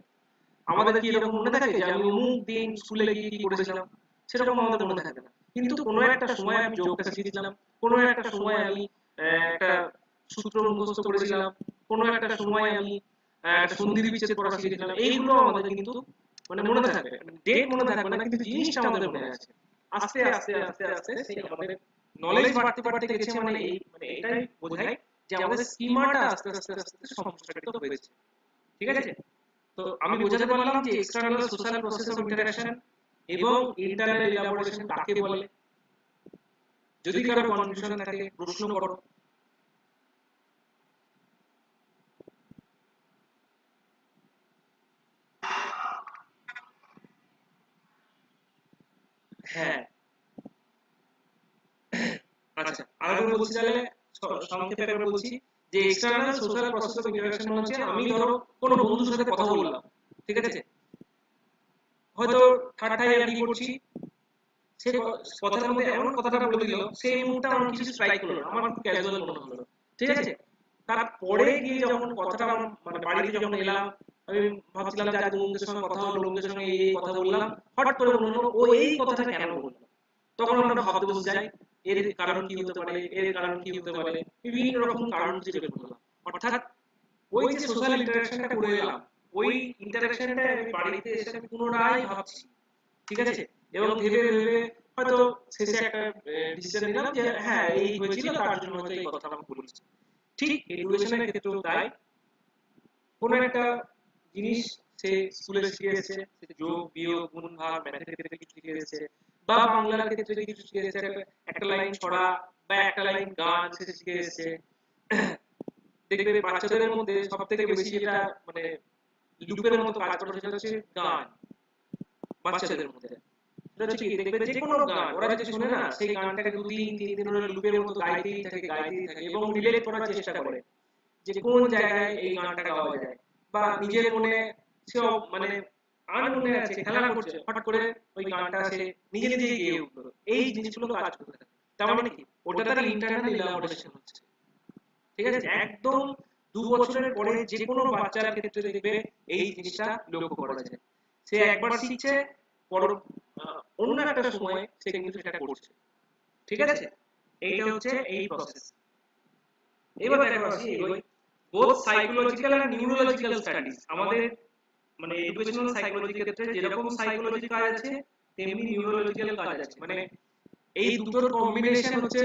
S1: আমাদের কি এরকম মনে থাকে যে আমি অমুক দিন স্কুলে গিয়ে কি করেছিলাম? সেরকম আমাদের মনে থাকে না, কিন্তু কোনো একটা সময় আমি যোগটা শিখেছিলাম, কোনো একটা সময় আমি একটা সূত্র মুখস্থ করেছিলাম, কোনো একটা সময় আমি একটা সন্ধি বিচ্ছেদ পড়া শিখেছিলাম। এইগুলো আমাদের কিন্তু মানে মনে থাকবে, ডেট মনে থাকবে না, কিন্তু জিনিসটা আমাদের মনে আছে। আস্তে আস্তে আস্তে আস্তে সেই আমাদের নলেজ বাড়তে বাড়তে গেছে, মানে এই মানে এটাই বোঝায় যে আমাদের স্কিমাটা আস্তে আস্তে আস্তে আস্তে সংস্কারিত হয়েছে, ঠিক আছে? তো আমি বোঝাতে পারলাম যে external social process of interaction এবং ইন্টারনাল ইলাবোরেশন কাকে বলে। যদি কারো কনফিউশন থাকে প্রশ্ন করো। হ্যাঁ, আচ্ছা আরেকবার বলছি তাহলে, সংক্ষেপে একবার বলছি যে external social process of interaction হচ্ছে আমি ধরো কোনো বন্ধুর সাথে কথা বললাম, ঠিক আছে? হয়তো ঠাট্টাই আর কি করছি, সে কথার মধ্যে এমন কথাটা বলে দিল, সেই মুহূর্তে আমার কিছু স্ট্রাইক করলো না, আমার খুব ক্যাজুয়াল মনে হলো, ঠিক আছে? তারপরে গিয়ে যখন কথাটা আমার মানে বাড়িতে যখন এলাম, আমি ভাবছিলাম যে আজ অমুকের সঙ্গে কথা হলো, অমুকের সঙ্গে এই কথা বললাম, হঠাৎ করে মনে হলো ও এই কথাটা কেন বললো। তখন আমরা ভাবতে বসে যাই এর কারণ কি হতে পারে, এর কারণ কি হতে পারে, বিভিন্ন রকম কারণ খুঁজে বের করলাম। অর্থাৎ ওই যে সোশ্যাল ইন্টারাকশনটা করে এলাম, ওই ইন্টারাকশনটা আমি বাড়িতে এসে আমি পুনরায় ভাবছি, ঠিক আছে? এবং ভেবে ভেবে হয়তো শেষে একটা ডিসিশন নিলাম যে হ্যাঁ এই হয়েছিল, তার জন্য হয়তো এই কথাটা আমি বলেছি। ঠিক এডুকেশনের ক্ষেত্রেও তাই, কোনো একটা জিনিস সে স্কুলে শিখে এসেছে, সে যোগ বিয়োগ গুণ ভাগ ম্যাথের ক্ষেত্রে কিছু শিখে এসেছে, বা বাংলার ক্ষেত্রে কিছু শিখে এসেছে, একটা লাইন ছড়া বা একটা লাইন গান সে শিখে এসেছে। দেখবে বাচ্চাদের মধ্যে সব থেকে বেশি যেটা মানে লুপের মতো কাজ করে সেটা হচ্ছে গান। বাচ্চাদের মধ্যে সেটা হচ্ছে কি, দেখবে যে কোনো গান ওরা যদি শোনে না, সেই গানটাকে 2 দিন 3 দিন ওরা লুপের মতো গাইতেই থাকে এবং রিলেট করার চেষ্টা করে যে কোন জায়গায় এই গানটা গাওয়া যায়, বা নিজের মনে সে মানে মনে আছে খেলা করছে, হঠাৎ করে ওই গানটা সে নিজে নিজেই গেয়ে উঠলো। এই জিনিসগুলো কাজ করতে থাকে, তার মানে কি ওটা তার ইন্টারনাল ইলাবোরেশন হচ্ছে, ঠিক আছে? একদম 2 বছরের পরে যে কোনো বাচ্চার ক্ষেত্রে দেখবে এই জিনিসটা লক্ষ্য করা যায়। সে একবার শিখছে, পর অন্য একটা সময় সে কিন্তু সেটা করছে, ঠিক আছে? এইটা হচ্ছে এই প্রসেস। এবার দেখো আসি এগোই। বোথ সাইকোলজিক্যাল আর নিউরোলজিক্যাল স্টাডিজ আমাদের মানে এডুকেশনাল সাইকোলজির ক্ষেত্রে যেরকম সাইকোলজি কাজ আছে, তেমনি নিউরোলজিক্যাল কাজ আছে। মানে এই দুটোর কম্বিনেশন হচ্ছে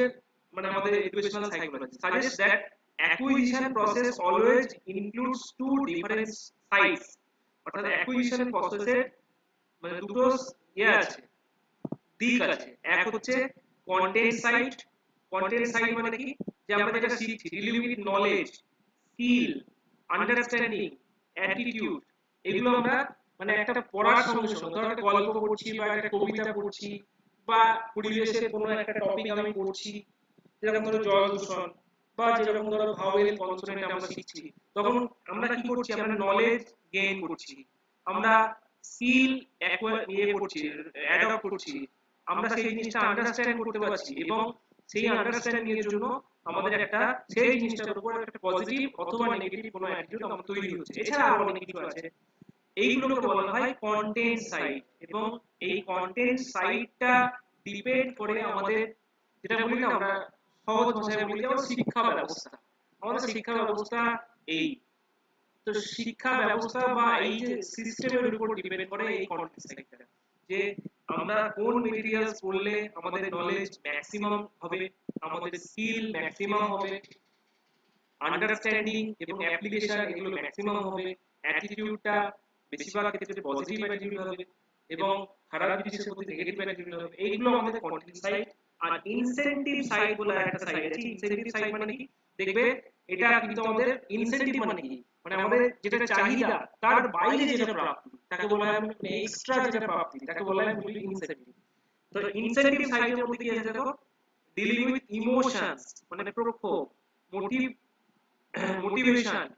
S1: মানে আমাদের educational psychology suggest that acquisition process always includes two different sides. অর্থাৎ অ্যাকুইজিশন প্রসেসের মানে দুটো আছে, দিক আছে। এক হচ্ছে কন্টেন্ট সাইড। কন্টেন্ট সাইড মানে কি, যে আমরা যেটা শিখছি dealing with knowledge, skill, understanding, attitude, এগুলো আমরা মানে একটা পড়ার সঙ্গে সঙ্গে ধরো একটা গল্প পড়ছি বা একটা কবিতা পড়ছি বা পরিবেশের কোনো একটা টপিক আমি পড়ছি, যেরকম ধরো জল দূষণ বা যেরকম ধরো ভাওয়েল কনসোনেন্ট আমরা শিখছি, তখন আমরা কি করছি, আমরা নলেজ গেইন করছি, আমরা স্কিল করছি, অ্যাডপ্ট করছি, আমরা সেই জিনিসটা আন্ডারস্ট্যান্ড করতে পারছি এবং সেই আন্ডারস্ট্যান্ডিং এর জন্য আমাদের একটা সেই জিনিসটার উপর একটা পজিটিভ অথবা নেগেটিভ কোনো অ্যাটিটিউড আমাদের তৈরি হচ্ছে। এছাড়া আরো অনেক কিছু আছে, এইগুলোকে বলা হয় কন্টেন্ট সাইড। এবং এই কন্টেন্ট সাইডটা ডিপেন্ড করে আমাদের, যেটা বলি না আমরা সহজ ভাষায় বলি, যেমন শিক্ষা ব্যবস্থা। আমাদের শিক্ষা ব্যবস্থা এই, তো শিক্ষা ব্যবস্থা বা এই যে সিস্টেমের উপর ডিপেন্ড করে এই কন্টেন্ট সাইডটা, যে আমরা কোন মেটেরিয়ালস পড়লে আমাদের নলেজ ম্যাক্সিমাম হবে, আমাদের স্কিল ম্যাক্সিমাম হবে, আন্ডারস্ট্যান্ডিং এবং অ্যাপ্লিকেশন এগুলো ম্যাক্সিমাম হবে, অ্যাটিটিউডটা বেশিরভাগ ক্ষেত্রে পজিটিভ অ্যাটিটিউড হবে এবং খারাপ জিনিসের প্রতি নেগেটিভ অ্যাটিটিউড হবে। এইগুলো আমাদের কন্টেন্ট সাইড। আর ইনসেনটিভ সাইড বলে একটা সাইড আছে। ইনসেনটিভ সাইড মানে কি, দেখবে এটা কিন্তু আমাদের ইনসেনটিভ মানে কি, মানে আমাদের যেটা চাহিদা তার বাইরে যেটা প্রাপ্তি তাকে বলা হয়, এক্সট্রা যেটা প্রাপ্তি তাকে বলা হয় ইনসেনটিভ। তো ইনসেনটিভ সাইডের মধ্যে কি আছে দেখো, ডিলিং উইথ ইমোশনস মানে প্রক্ষোভ, motivation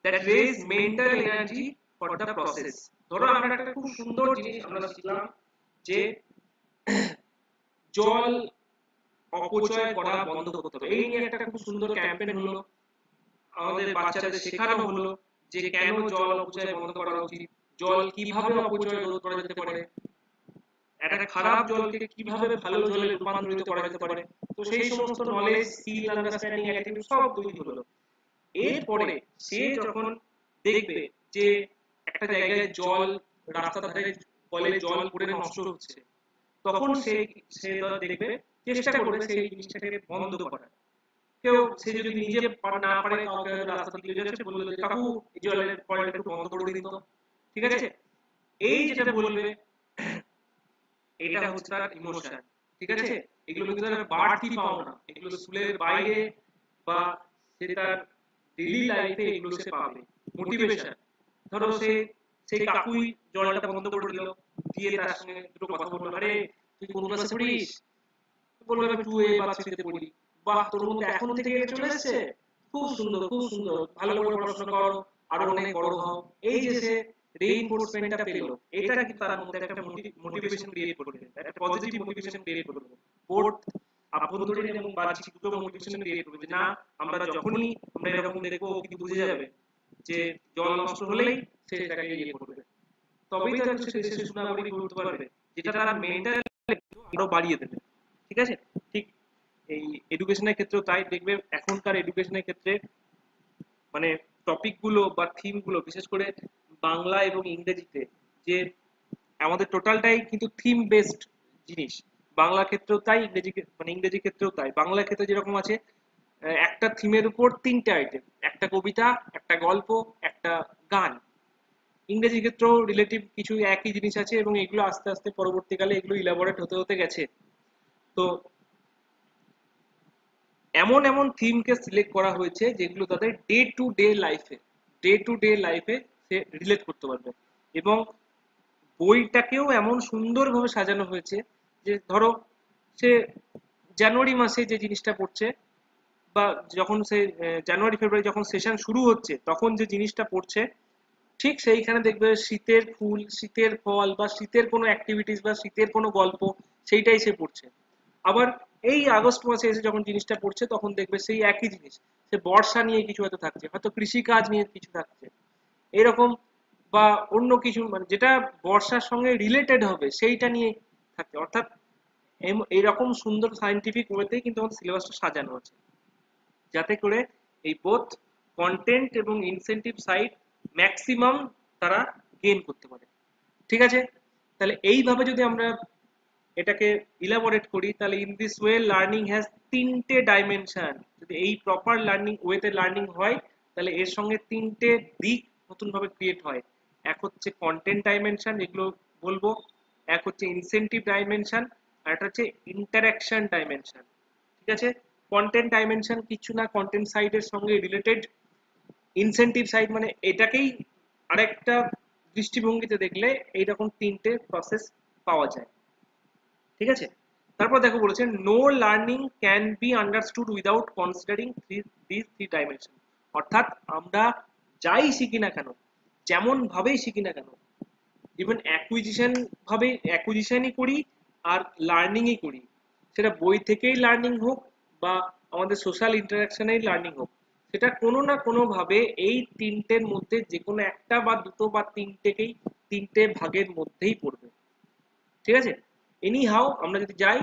S1: that raise mental energy for the process। ধরো আমরা একটা খুব সুন্দর জিনিস আমরা শিখলাম যে জল অপচয় করা বন্ধ করতে হবে। এই নিয়ে একটা খুব সুন্দর ক্যাম্পেইন হলো, আমাদের বাচ্চাদের শেখানো হলো যে কেন জল অপচয় বন্ধ করা উচিত, জল কিভাবে অপচয় রোধ করা যেতে পারে, একটা খারাপ জলকে কিভাবে ভালো জলে রূপান্তরিত করা যেতে পারে। তো সেই সমস্ত নলেজ, স্কিল, আন্ডারস্ট্যান্ডিং, অ্যাটিটিউড সব তৈরি হলো। এরপরে সে যখন দেখবে যে একটা জায়গায় জল, রাস্তার ধারে কলে জল পড়ে নষ্ট হচ্ছে, তখন সে দেখবে চেষ্টা করবে সেই জিনিসটাকে বন্ধ করার। কেউ সে যদি নিজে না পারে, কাউকে রাস্তা দিয়ে যাচ্ছে বলবে যে কাকু এই জলের কলটা একটু বন্ধ করে দিন তো, ঠিক আছে? এই যেটা বলবে এটা হচ্ছে তার ইমোশন, ঠিক আছে? এগুলো কিন্তু তার বাড়তি পাওনা, এগুলো স্কুলের বাইরে বা সে তার ডেইলি লাইফে এগুলো সে পাবে। মোটিভেশন, ধরো সেই কাকুই জলটা বন্ধ করে দিল, দিয়ে তার সঙ্গে দুটো কথা বললো, আরে তুই কোন ক্লাসে পড়িস? বললো আমি 2A বা 3 তে পড়ি। বাহ, তোর মধ্যে এখন থেকে এটা চলে এসেছে, খুব সুন্দর খুব সুন্দর, ভালো করে পড়াশোনা করো, আরো অনেক বড় হও। এই যে সে রেইনফোর্সমেন্টটা পেলো, এটা কিন্তু তার মধ্যে একটা মোটিভেশন ক্রিয়েট করবে, একটা পজিটিভ মোটিভেশন ক্রিয়েট করবে। বোর্ড আভ্যন্তরীণ এবং বাহ্যিক দুটো মোটিভেশন ক্রিয়েট করবে যে না, আমরা যখনই আমরা এরকম দেখবো কিন্তু বুঝে যাবে যে জল নষ্ট হলেই সে সেটাকে ইয়ে করবে, তবেই তো সে দেশের সুনাগরিক করতে পারবে, যেটা তার মেন্টাল আরো বাড়িয়ে দেবে, ঠিক আছে? ঠিক এই এডুকেশনের ক্ষেত্রেও তাই দেখবে, এখনকার এডুকেশনের ক্ষেত্রে মানে টপিক গুলো বা থিম গুলো, বিশেষ করে বাংলা এবং ইংরেজিতে, যে আমাদের টোটালটাই কিন্তু থিম বেসড জিনিস। বাংলা ক্ষেত্রেও তাই, ইংরেজি মানে ইংরেজি ক্ষেত্রেও তাই। বাংলা ক্ষেত্রে যেরকম আছে একটা থিমের উপর 3টে আইটেম, একটা কবিতা, একটা গল্প, একটা গান। ইংরেজি ক্ষেত্রেও রিলেটিভ কিছু একই জিনিস আছে এবং এগুলো আস্তে আস্তে পরবর্তীকালে এগুলো ইলাবোরেট হতে হতে গেছে। তো এমন এমন থিমকে সিলেক্ট করা হয়েছে যেগুলো তাদের ডে টু ডে লাইফে সে রিলেট করতে পারবে। এবং বইটাকেও এমন সুন্দরভাবে সাজানো হয়েছে যে ধরো সে জানুয়ারি মাসে যে জিনিসটা পড়ছে, বা যখন সে জানুয়ারি ফেব্রুয়ারি যখন সেশন শুরু হচ্ছে তখন যে জিনিসটা পড়ছে, ঠিক সেইখানে দেখবে শীতের ফুল, শীতের ফল, বা শীতের কোনো অ্যাক্টিভিটিস বা শীতের কোনো গল্প, সেইটাই সে পড়ছে। আবার এই আগস্ট মাসে এসে যখন জিনিসটা পড়ছে তখন দেখবে সেই একই জিনিস, সে বর্ষা নিয়ে কিছু হয়তো থাকছে, হয়তো কৃষিকাজ নিয়ে কিছু থাকছে, এরকম, বা অন্য কিছু মানে যেটা বর্ষার সঙ্গে রিলেটেড হবে সেইটা নিয়ে থাকছে। অর্থাৎ এইরকম সুন্দর সায়েন্টিফিক ওয়েতেই কিন্তু আমাদের সিলেবাসটা সাজানো আছে, যাতে করে এই বোথ কন্টেন্ট এবং ইনসেনটিভ সাইড ম্যাক্সিমাম তারা গেইন করতে পারে, ঠিক আছে? তাহলে এইভাবে যদি আমরা এটাকে ইলাবোরেট করি, তাহলে in this way learning has 3টে ডাইমেনশন। যদি এই প্রপার লার্নিং ওয়েতে লার্নিং হয়, তাহলে এর সঙ্গে 3টে দিক নতুন ভাবে ক্রিয়েট হয়। এক হচ্ছে কন্টেন্ট ডাইমেনশন, যেগুলো বলবো, এক হচ্ছে ইনসেনটিভ ডাইমেনশন, আর একটা হচ্ছে ইন্টারঅ্যাকশন ডাইমেনশন, ঠিক আছে? কন্টেন্ট ডাইমেনশন কিছু না, কন্টেন্ট সাইডের সঙ্গে রিলেটেড। ইনসেনটিভ সাইড মানে এটাকেই আরেকটা দৃষ্টিভঙ্গিতে দেখলে এইরকম 3টে প্রসেস পাওয়া যায়, ঠিক আছে? তারপর দেখো বলেছে no learning can be understood without considering this three dimension. অর্থাৎ আমরা যাই শিখি না কেন, যেমন ভাবেই শিখি না কেন, ইভেন অ্যাকুইজিশনই করি আর লার্নিংই করি, সেটা বই থেকেই লার্নিং হোক বা আমাদের সোশ্যাল ইন্টারাকশনেই লার্নিং হোক, সেটা কোনো না কোনো ভাবে এই 3টের মধ্যে যে কোনো একটা বা দুটো বা 3টে ভাগের মধ্যেই পড়বে, ঠিক আছে? এনি হাউ আমরা যদি যাই,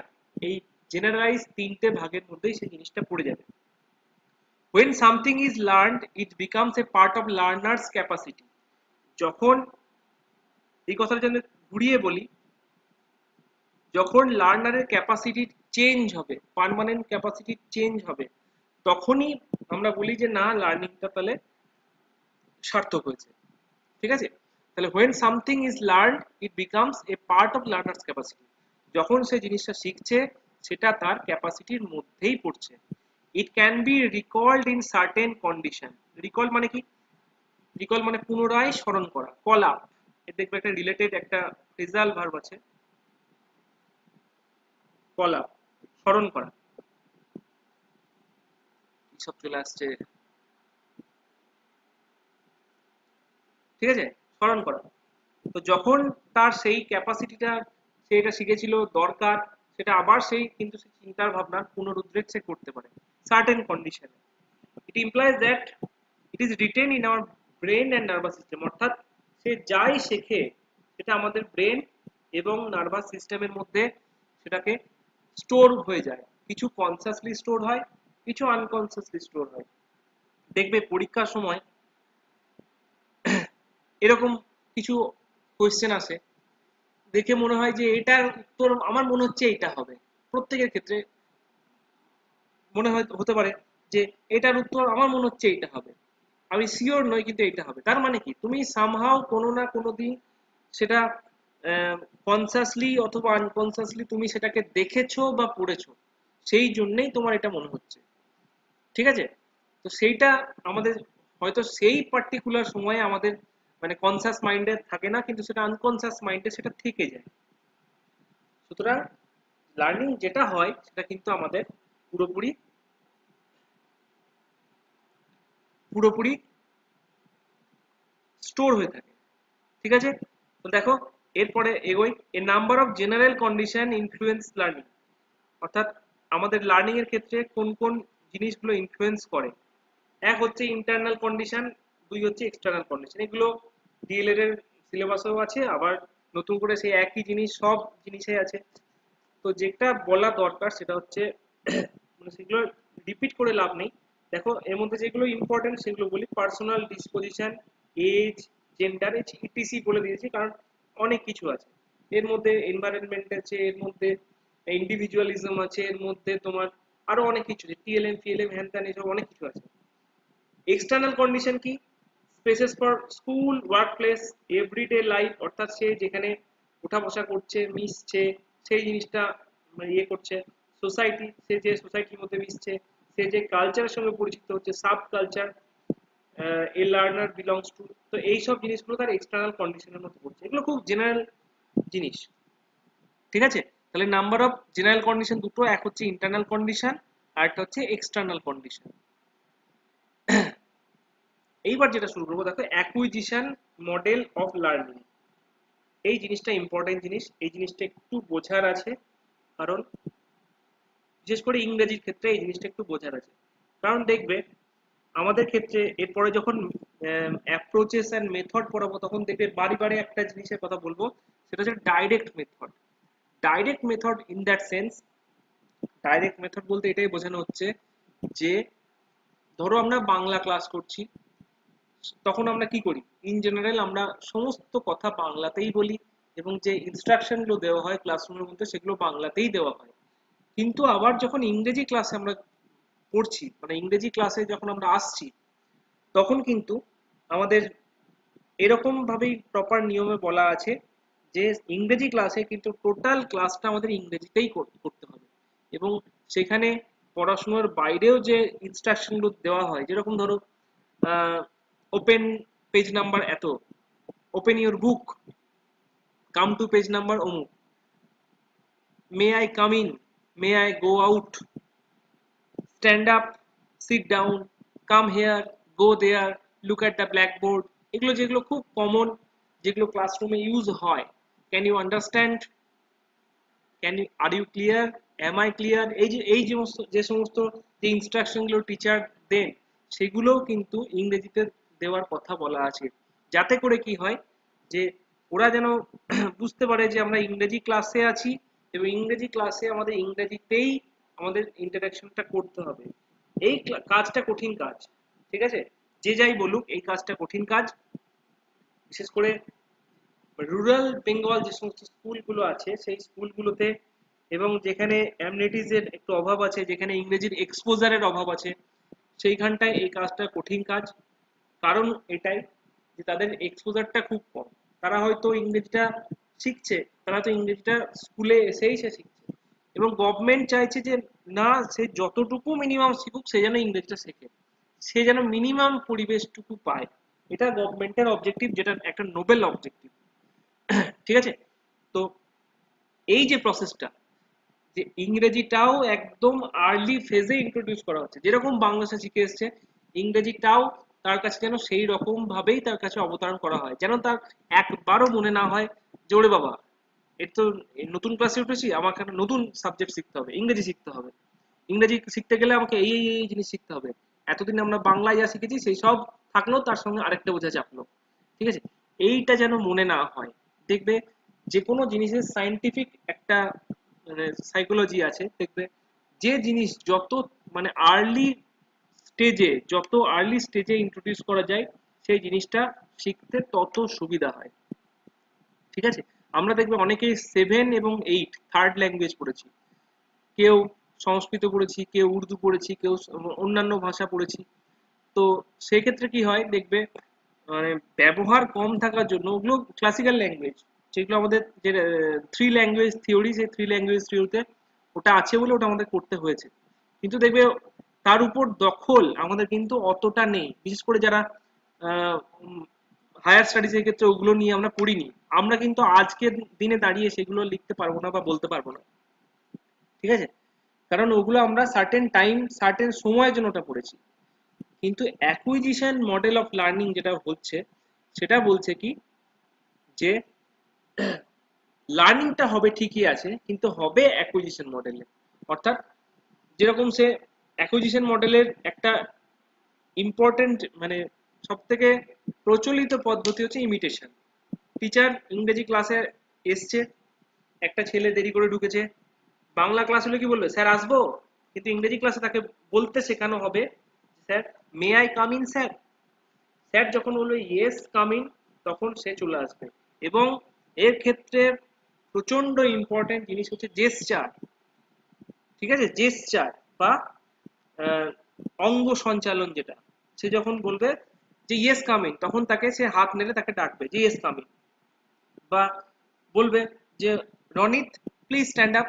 S1: এই জেনারেলাইজ 3টে ভাগের মধ্যেই সেই জিনিসটা পড়ে যাবে। when something is learned it becomes a part of learner's capacity। যখন, এই কথাটা যদি ঘুরিয়ে বলি, যখন লার্নারের ক্যাপাসিটি চেঞ্জ হবে, পার্মানেন্ট ক্যাপাসিটি চেঞ্জ হবে, তখনই আমরা বলি যে না, লার্নিংটা তাহলে সার্থক হয়েছে। ঠিক আছে? তাহলে when something is learned it becomes a part of learner's capacity, যখন সে জিনিসটা শিখছে সেটা তার ক্যাপাসিটির মধ্যেই পড়ছে। it can be recalled in certain condition, recall মানে কি? রিকল মানে পুনরায় স্মরণ করা, কল আপ, এর দেখবে একটা রিলেটেড একটা ফ্রেজাল ভার্ব আছে, কল আপ, স্মরণ করা, সব চলে আসছে, ঠিক আছে, স্মরণ করা। তো যখন তার সেই ক্যাপাসিটিটা, সে এটা শিখেছিল দরকার, সেটা আবার সেই কিন্তু সেই চিন্তার ভাবনার পুনরুদ্রেক সে করতে পারে certain condition. It implies that it is written in our brain and nervous system, অর্থাৎ সে যাই শেখে সেটা আমাদের ব্রেন এবং নার্ভাস সিস্টেমের মধ্যে সেটাকে স্টোর হয়ে যায়, কিছু কনসিয়াসলি স্টোর হয়, কিছু আনকনসিয়াসলি স্টোর হয়। দেখবে পরীক্ষার সময় এরকম কিছু কোয়েশ্চেন আসে, দেখে মনে হয় যে এটার উত্তর আমার মনে হচ্ছে এইটা হবে, প্রত্যেকের ক্ষেত্রে মনে হয় হতে পারে যে এটার উত্তর আমার মনে হচ্ছে এইটা হবে, আমি শিওর নই কিন্তু এইটা হবে। তার মানে কি, তুমি সামহাও কোনো না কোনো দিন সেটা কনসাসলি অথবা আনকনসাসলি তুমি সেটাকে দেখেছো বা পড়েছো, সেই জন্যই তোমার এটা মনে হচ্ছে, ঠিক আছে? তো সেইটা আমাদের হয়তো সেই পার্টিকুলার সময়ে আমাদের মানে কনসাস মাইন্ডে থাকে না, কিন্তু সেটা আনকনসাস মাইন্ডে সেটা থেকে যায়। সুতরাং লার্নিং যেটা হয় সেটা কিন্তু আমাদের পুরোপুরি পুরোপুরি স্টোর হয়ে থাকে, ঠিক আছে? তো দেখো এরপরে এগোই, a number of general condition influence learning, অর্থাৎ আমাদের লার্নিং এর ক্ষেত্রে কোন কোন জিনিসগুলো ইনফ্লুয়েন্স করে। এক হচ্ছে ইন্টারনাল কন্ডিশন, দুই হচ্ছে এক্সটার্নাল কন্ডিশন। এগুলো ডিএলএড এর সিলেবাসেও আছে, আবার নতুন করে সেই একই জিনিস সব জিনিসে আছে। তো যেটা বলা দরকার সেটা হচ্ছে মানে সেগুলো রিপিট করে লাভ নেই। দেখো এর মধ্যে যেগুলো ইম্পর্টেন্ট সেগুলো বলি, personal disposition, age, gender, ETC বলে দিয়েছি কারণ অনেক কিছু আছে এর মধ্যে, এনভায়রনমেন্ট আছে এর মধ্যে, ইন্ডিভিজুয়ালিজম আছে এর মধ্যে, তোমার আরো অনেক কিছু আছে, টিএলএম ফিএলএম হ্যান ত্যান, এসব অনেক কিছু আছে। এক্সটার্নাল কন্ডিশন কি? Spaces for school, work place, everyday life, অর্থাৎ সে যেখানে ওঠা বসা করছে, মিশছে, সেই জিনিসটা ইয়ে করছে। সোসাইটি, সে যে সোসাইটির মধ্যে মিশছে, সে যে কালচারের সঙ্গে পরিচিত হচ্ছে, sub culture A learner belongs to, তো এইসব জিনিসগুলো তার এক্সটার্নাল কন্ডিশনের মধ্যে পড়ছে। এগুলো খুব জেনারেল জিনিস, ঠিক আছে? তাহলে নাম্বার অফ জেনারেল কন্ডিশন দুটো, এক হচ্ছে ইন্টারনাল কন্ডিশন আর একটা হচ্ছে এক্সটার্নাল কন্ডিশন। এইবার যেটা শুরু করবো, দেখো অ্যাকুইজিশন মডেল অফ লার্নিং। এই জিনিসটা ইম্পর্টেন্ট জিনিস, এই জিনিসটা একটু বোঝার আছে, কারণ বিশেষ করে ইংরেজির ক্ষেত্রে এই জিনিসটা একটু বোঝার আছে। কারণ দেখবে আমাদের ক্ষেত্রে এরপরে যখন অ্যাপ্রোচেস অ্যান্ড মেথড পড়াবো তখন দেখবে বারে বারে একটা জিনিসের কথা বলবো, সেটা হচ্ছে direct method. Direct method in that sense, direct method বলতে এটাই বোঝানো হচ্ছে যে ধরো আমরা বাংলা ক্লাস করছি, তখন আমরা কি করি, ইন জেনারেল আমরা সমস্ত কথা বাংলাতেই বলি এবং যে ইনস্ট্রাকশনগুলো দেওয়া হয় ক্লাসরুমের মধ্যে সেগুলো বাংলাতেই দেওয়া হয়। কিন্তু আবার যখন ইংরেজি ক্লাসে আমরা পড়ছি, মানে ইংরেজি ক্লাসে যখন আমরা আসছি, তখন কিন্তু আমাদের এরকম ভাবেই প্রপার নিয়মে বলা আছে যে ইংরেজি ক্লাসে কিন্তু টোটাল ক্লাসটা আমাদের ইংরেজিতেই করতে হবে, এবং সেখানে পড়াশোনার বাইরেও যে ইনস্ট্রাকশনগুলো দেওয়া হয়, যেরকম ধরো ওপেন পেজ নাম্বার এত, open your book, come to page number অমুক, may I come in, may I go out, stand up, sit down, come here, go there, look at the blackboard, এগুলো যেগুলো খুব কমন, যেগুলো ক্লাসরুমে use হয়, can you understand, can you, are you clear, am I clear, যে সমস্ত যে ইনস্ট্রাকশনগুলো teacher দেন সেগুলোও কিন্তু ইংরেজিতে দেওয়ার কথা বলা আছে, যাতে করে কি হয় যে ওরা যেন বুঝতে পারে যে আমরা ইংরেজি ক্লাসে আছি এবং ইংরেজি ক্লাসে আমাদের ইংরেজিতেই আমাদের ইন্টারাকশনটা করতে হবে। এই কাজটা কঠিন কাজ, ঠিক আছে? যে যাই বলুক এই কাজটা কঠিন কাজ, বিশেষ করে রুরাল বেঙ্গল যে সমস্ত স্কুলগুলো আছে সেই স্কুলগুলোতে, এবং যেখানে অ্যামনিটিজের একটু অভাব আছে, যেখানে ইংরেজির এক্সপোজারের অভাব আছে, সেইখানটায় এই কাজটা কঠিন কাজ। কারণ এটাই যে তাদের এক্সপোজারটা খুব কম, তারা হয়তো ইংরেজিটা শিখছে, তারা তো ইংরেজিটা স্কুলে এসেই সে শিখছে, এবং গভর্নমেন্ট চাইছে যে না, সে যতটুকু মিনিমাম শিখুক সে যেন ইংরেজিটা শেখে, সে যেন মিনিমাম পরিবেশটুকু পায়। এটা গভর্নমেন্টের অবজেক্টিভ, যেটা একটা নোবেল অবজেক্টিভ। ঠিক আছে? তো এই যে প্রসেসটা, যে ইংরেজিটাও একদম আর্লি ফেজে ইন্ট্রোডিউস করা হচ্ছে, যেরকম বাংলাদেশে শিখে এসছে, ইংরেজিটাও তার কাছে যেন সেই রকম ভাবেই তার কাছে অবতারণ করা হয়, যেন তার একবারও মনে না হয় যে ওরে বাবা, এর তো এই নতুন ক্লাসে উঠেছি, আমাকে একটা নতুন সাবজেক্ট শিখতে হবে, ইংরেজি শিখতে হবে, ইংরেজি শিখতে গেলে আমাকে এই জিনিস শিখতে হবে, এতদিন আমরা বাংলায় যা শিখেছি সেই সব থাকলো, তার সঙ্গে আরেকটা বোঝা চাপলো। ঠিক আছে? এইটা যেন মনে না হয়। দেখবে যে কোনো জিনিসের সায়েন্টিফিক একটা মানে সাইকোলজি আছে, দেখবে যে জিনিস যত মানে আর্লি স্টেজে ইন্ট্রোডিউস করা যায়, সেই জিনিসটা শিখতে তত সুবিধা হয়। ঠিক আছে? আমরা দেখবে অনেকেই 7 এবং 8 থার্ড ল্যাঙ্গুয়েজ পড়েছি, কেউ সংস্কৃত পড়েছি, কেউ উর্দু পড়েছি, কেউ অন্যান্য ভাষা পড়েছি। তো সেক্ষেত্রে কি হয় দেখবে, মানে ব্যবহার কম থাকার জন্য ওগুলো ক্লাসিক্যাল ল্যাঙ্গুয়েজ, যেগুলো আমাদের যে 3 ল্যাঙ্গুয়েজ থিওরি, সেই 3 ল্যাঙ্গুয়েজ থিওরিতে ওটা আছে বলে ওটা আমাদের করতে হয়েছে। কিন্তু দেখবে তার উপর দখল আমাদের কিন্তু অতটা নেই, বিশেষ করে যারা হায়ার স্টাডিজ এর ক্ষেত্রে ওগুলো নিয়ে আমরা পড়িনি, আমরা কিন্তু আজকের দিনে দাঁড়িয়ে সেগুলো লিখতে পারবো না বা বলতে পারবো না। ঠিক আছে? কারণ ওগুলো আমরা সার্টেন টাইম সার্টেন সময়ের জন্য ওটা পড়েছি। কিন্তু অ্যাকুইজিশন মডেল অফ লার্নিং যেটা হচ্ছে, সেটা বলছে কি, যে লার্নিংটা হবে ঠিকই আছে, কিন্তু হবে অ্যাকুইজিশন মডেলে। অর্থাৎ যেরকম সে অ্যাকুইজিশন মডেলের একটা ইম্পর্টেন্ট মানে সব থেকে প্রচলিত পদ্ধতি হচ্ছে ইমিটেশন। টিচার ইংরেজি ক্লাসে এসছে, একটা ছেলে দেরি করে ঢুকেছে, বাংলা ক্লাস হলে কি বলবে, স্যার আসবো, কিন্তু ইংরেজি ক্লাসে তাকে বলতে শেখানো হবে, sir may I come in sir. Sir যখন বলবে ইয়েস কাম ইন, তখন সে চলে আসবে। এবং এর ক্ষেত্রে প্রচন্ড ইম্পর্টেন্ট জিনিস হচ্ছে জেসচার। ঠিক আছে? জেসচার বা আহ, অঙ্গ সঞ্চালন, যেটা সে যখন বলবে যে ইয়েস কাম ইন, তখন তাকে সে হাত নেড়ে তাকে ডাকবে যে ইয়েস কাম ইন, বা বলবে যে রনিত প্লিজ স্ট্যান্ড আপ,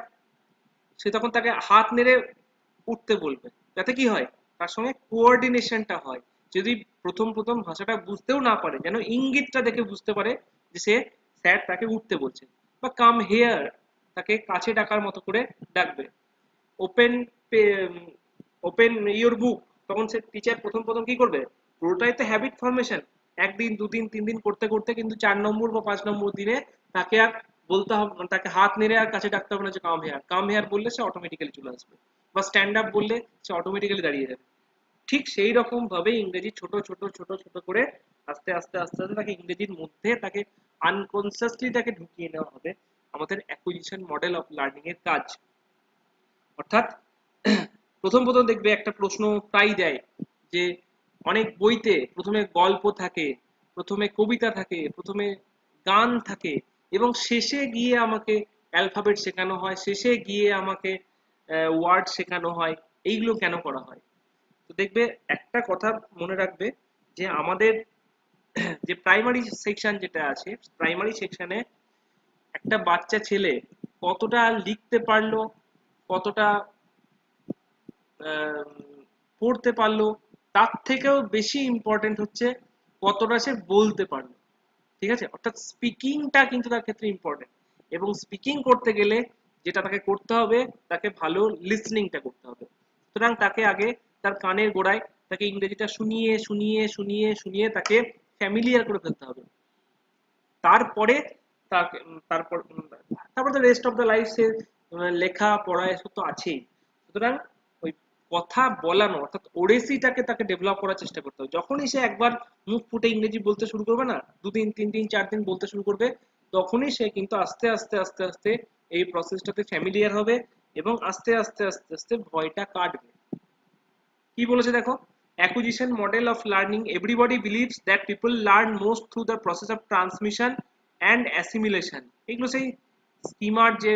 S1: সে তখন তাকে হাত নেড়ে উঠতে বলবে, যাতে কি হয়, তার সঙ্গে কোঅর্ডিনেশনটা হয়। যদি প্রথম প্রথম ভাষাটা বুঝতেও না পারে, যেন ইঙ্গিতটা দেখে বুঝতে পারে যে সে স্যার তাকে উঠতে বলছে। বা কাম হেয়ার, তাকে কাছে ডাকার মতো করে ডাকবে। ওপেন ওপেন ইওর বুক, তখন সে টিচার প্রথম প্রথম কি করবে, পুরোটাই তো হ্যাবিট ফরমেশন, একদিন দুদিন 3 দিন করতে করতে কিন্তু 4 নম্বর বা 5 নম্বর দিনে তাকে আর বলতে হবে, তাকে হাত নেড়ে আর কাছে ডাকতে হবে না যে কাম হেয়ার। কাম হেয়ার বললে সে অটোমেটিক্যালি চলে আসবে, বা স্ট্যান্ড আপ বললে সে অটোমেটিক্যালি দাঁড়িয়ে যাবে। ঠিক সেই রকম ভাবে ইংরেজি ছোট ছোট ছোট ছোট করে আস্তে আস্তে আস্তে আস্তে তাকে ইংরেজির মধ্যে তাকে আনকনসিয়াসলি তাকে ঢুকিয়ে নেওয়া হবে, আমাদের অ্যাকুইজিশন মডেল অফ লার্নিং এর কাজ। অর্থাৎ প্রথম প্রথম দেখবে একটা প্রশ্ন প্রায় দেয়, যে অনেক বইতে প্রথমে গল্প থাকে, প্রথমে কবিতা থাকে, প্রথমে গান থাকে, এবং শেষে গিয়ে আমাকে অ্যালফাবেট শেখানো হয়, শেষে গিয়ে আমাকে ওয়ার্ড শেখানো হয়। এইগুলো কেন করা হয়? তো দেখবে একটা কথা মনে রাখবে, যে আমাদের যে প্রাইমারি সেকশন যেটা আছে, প্রাইমারি সেকশনে একটা বাচ্চা ছেলে কতটা লিখতে পারলো, কতটা পড়তে পারলো, তার থেকেও বেশি ইম্পর্টেন্ট হচ্ছে কতটা সে বলতে পারলো। ঠিক আছে? অর্থাৎ স্পিকিংটা কিন্তু তার ক্ষেত্রে ইম্পর্টেন্ট। এবং স্পিকিং করতে গেলে যেটা তাকে করতে হবে, তাকে ভালো লিসনিংটা করতে হবে। সুতরাং তাকে আগে তার কানের গোড়ায় তাকে ইংরেজিটা শুনিয়ে শুনিয়ে শুনিয়ে শুনিয়ে তাকে ফ্যামিলিয়ার করে ফেলতে হবে। তারপরে তাকে তারপর তো রেস্ট অফ দ্য লাইফ সে লেখা পড়া এসব তো আছেই। সুতরাং ওই কথা বলানো অর্থাৎ ওরেসিটাকে তাকে ডেভেলপ করার চেষ্টা করতে হবে। যখনই সে একবার মুখ ফুটে ইংরেজি বলতে শুরু করবে না, 2 দিন 3 দিন 4 দিন বলতে শুরু করবে, তখনই সে কিন্তু আস্তে আস্তে আস্তে আস্তে এই প্রসেসটাতে ফ্যামিলিয়ার হবে, এবং আস্তে আস্তে আস্তে আস্তে ভয়টা কাটবে। কি বলেছে দেখো, acquisition model of learning, everybody believes that people learn most through the process of transmission and assimilation. এগুলো সেই স্কিমার যে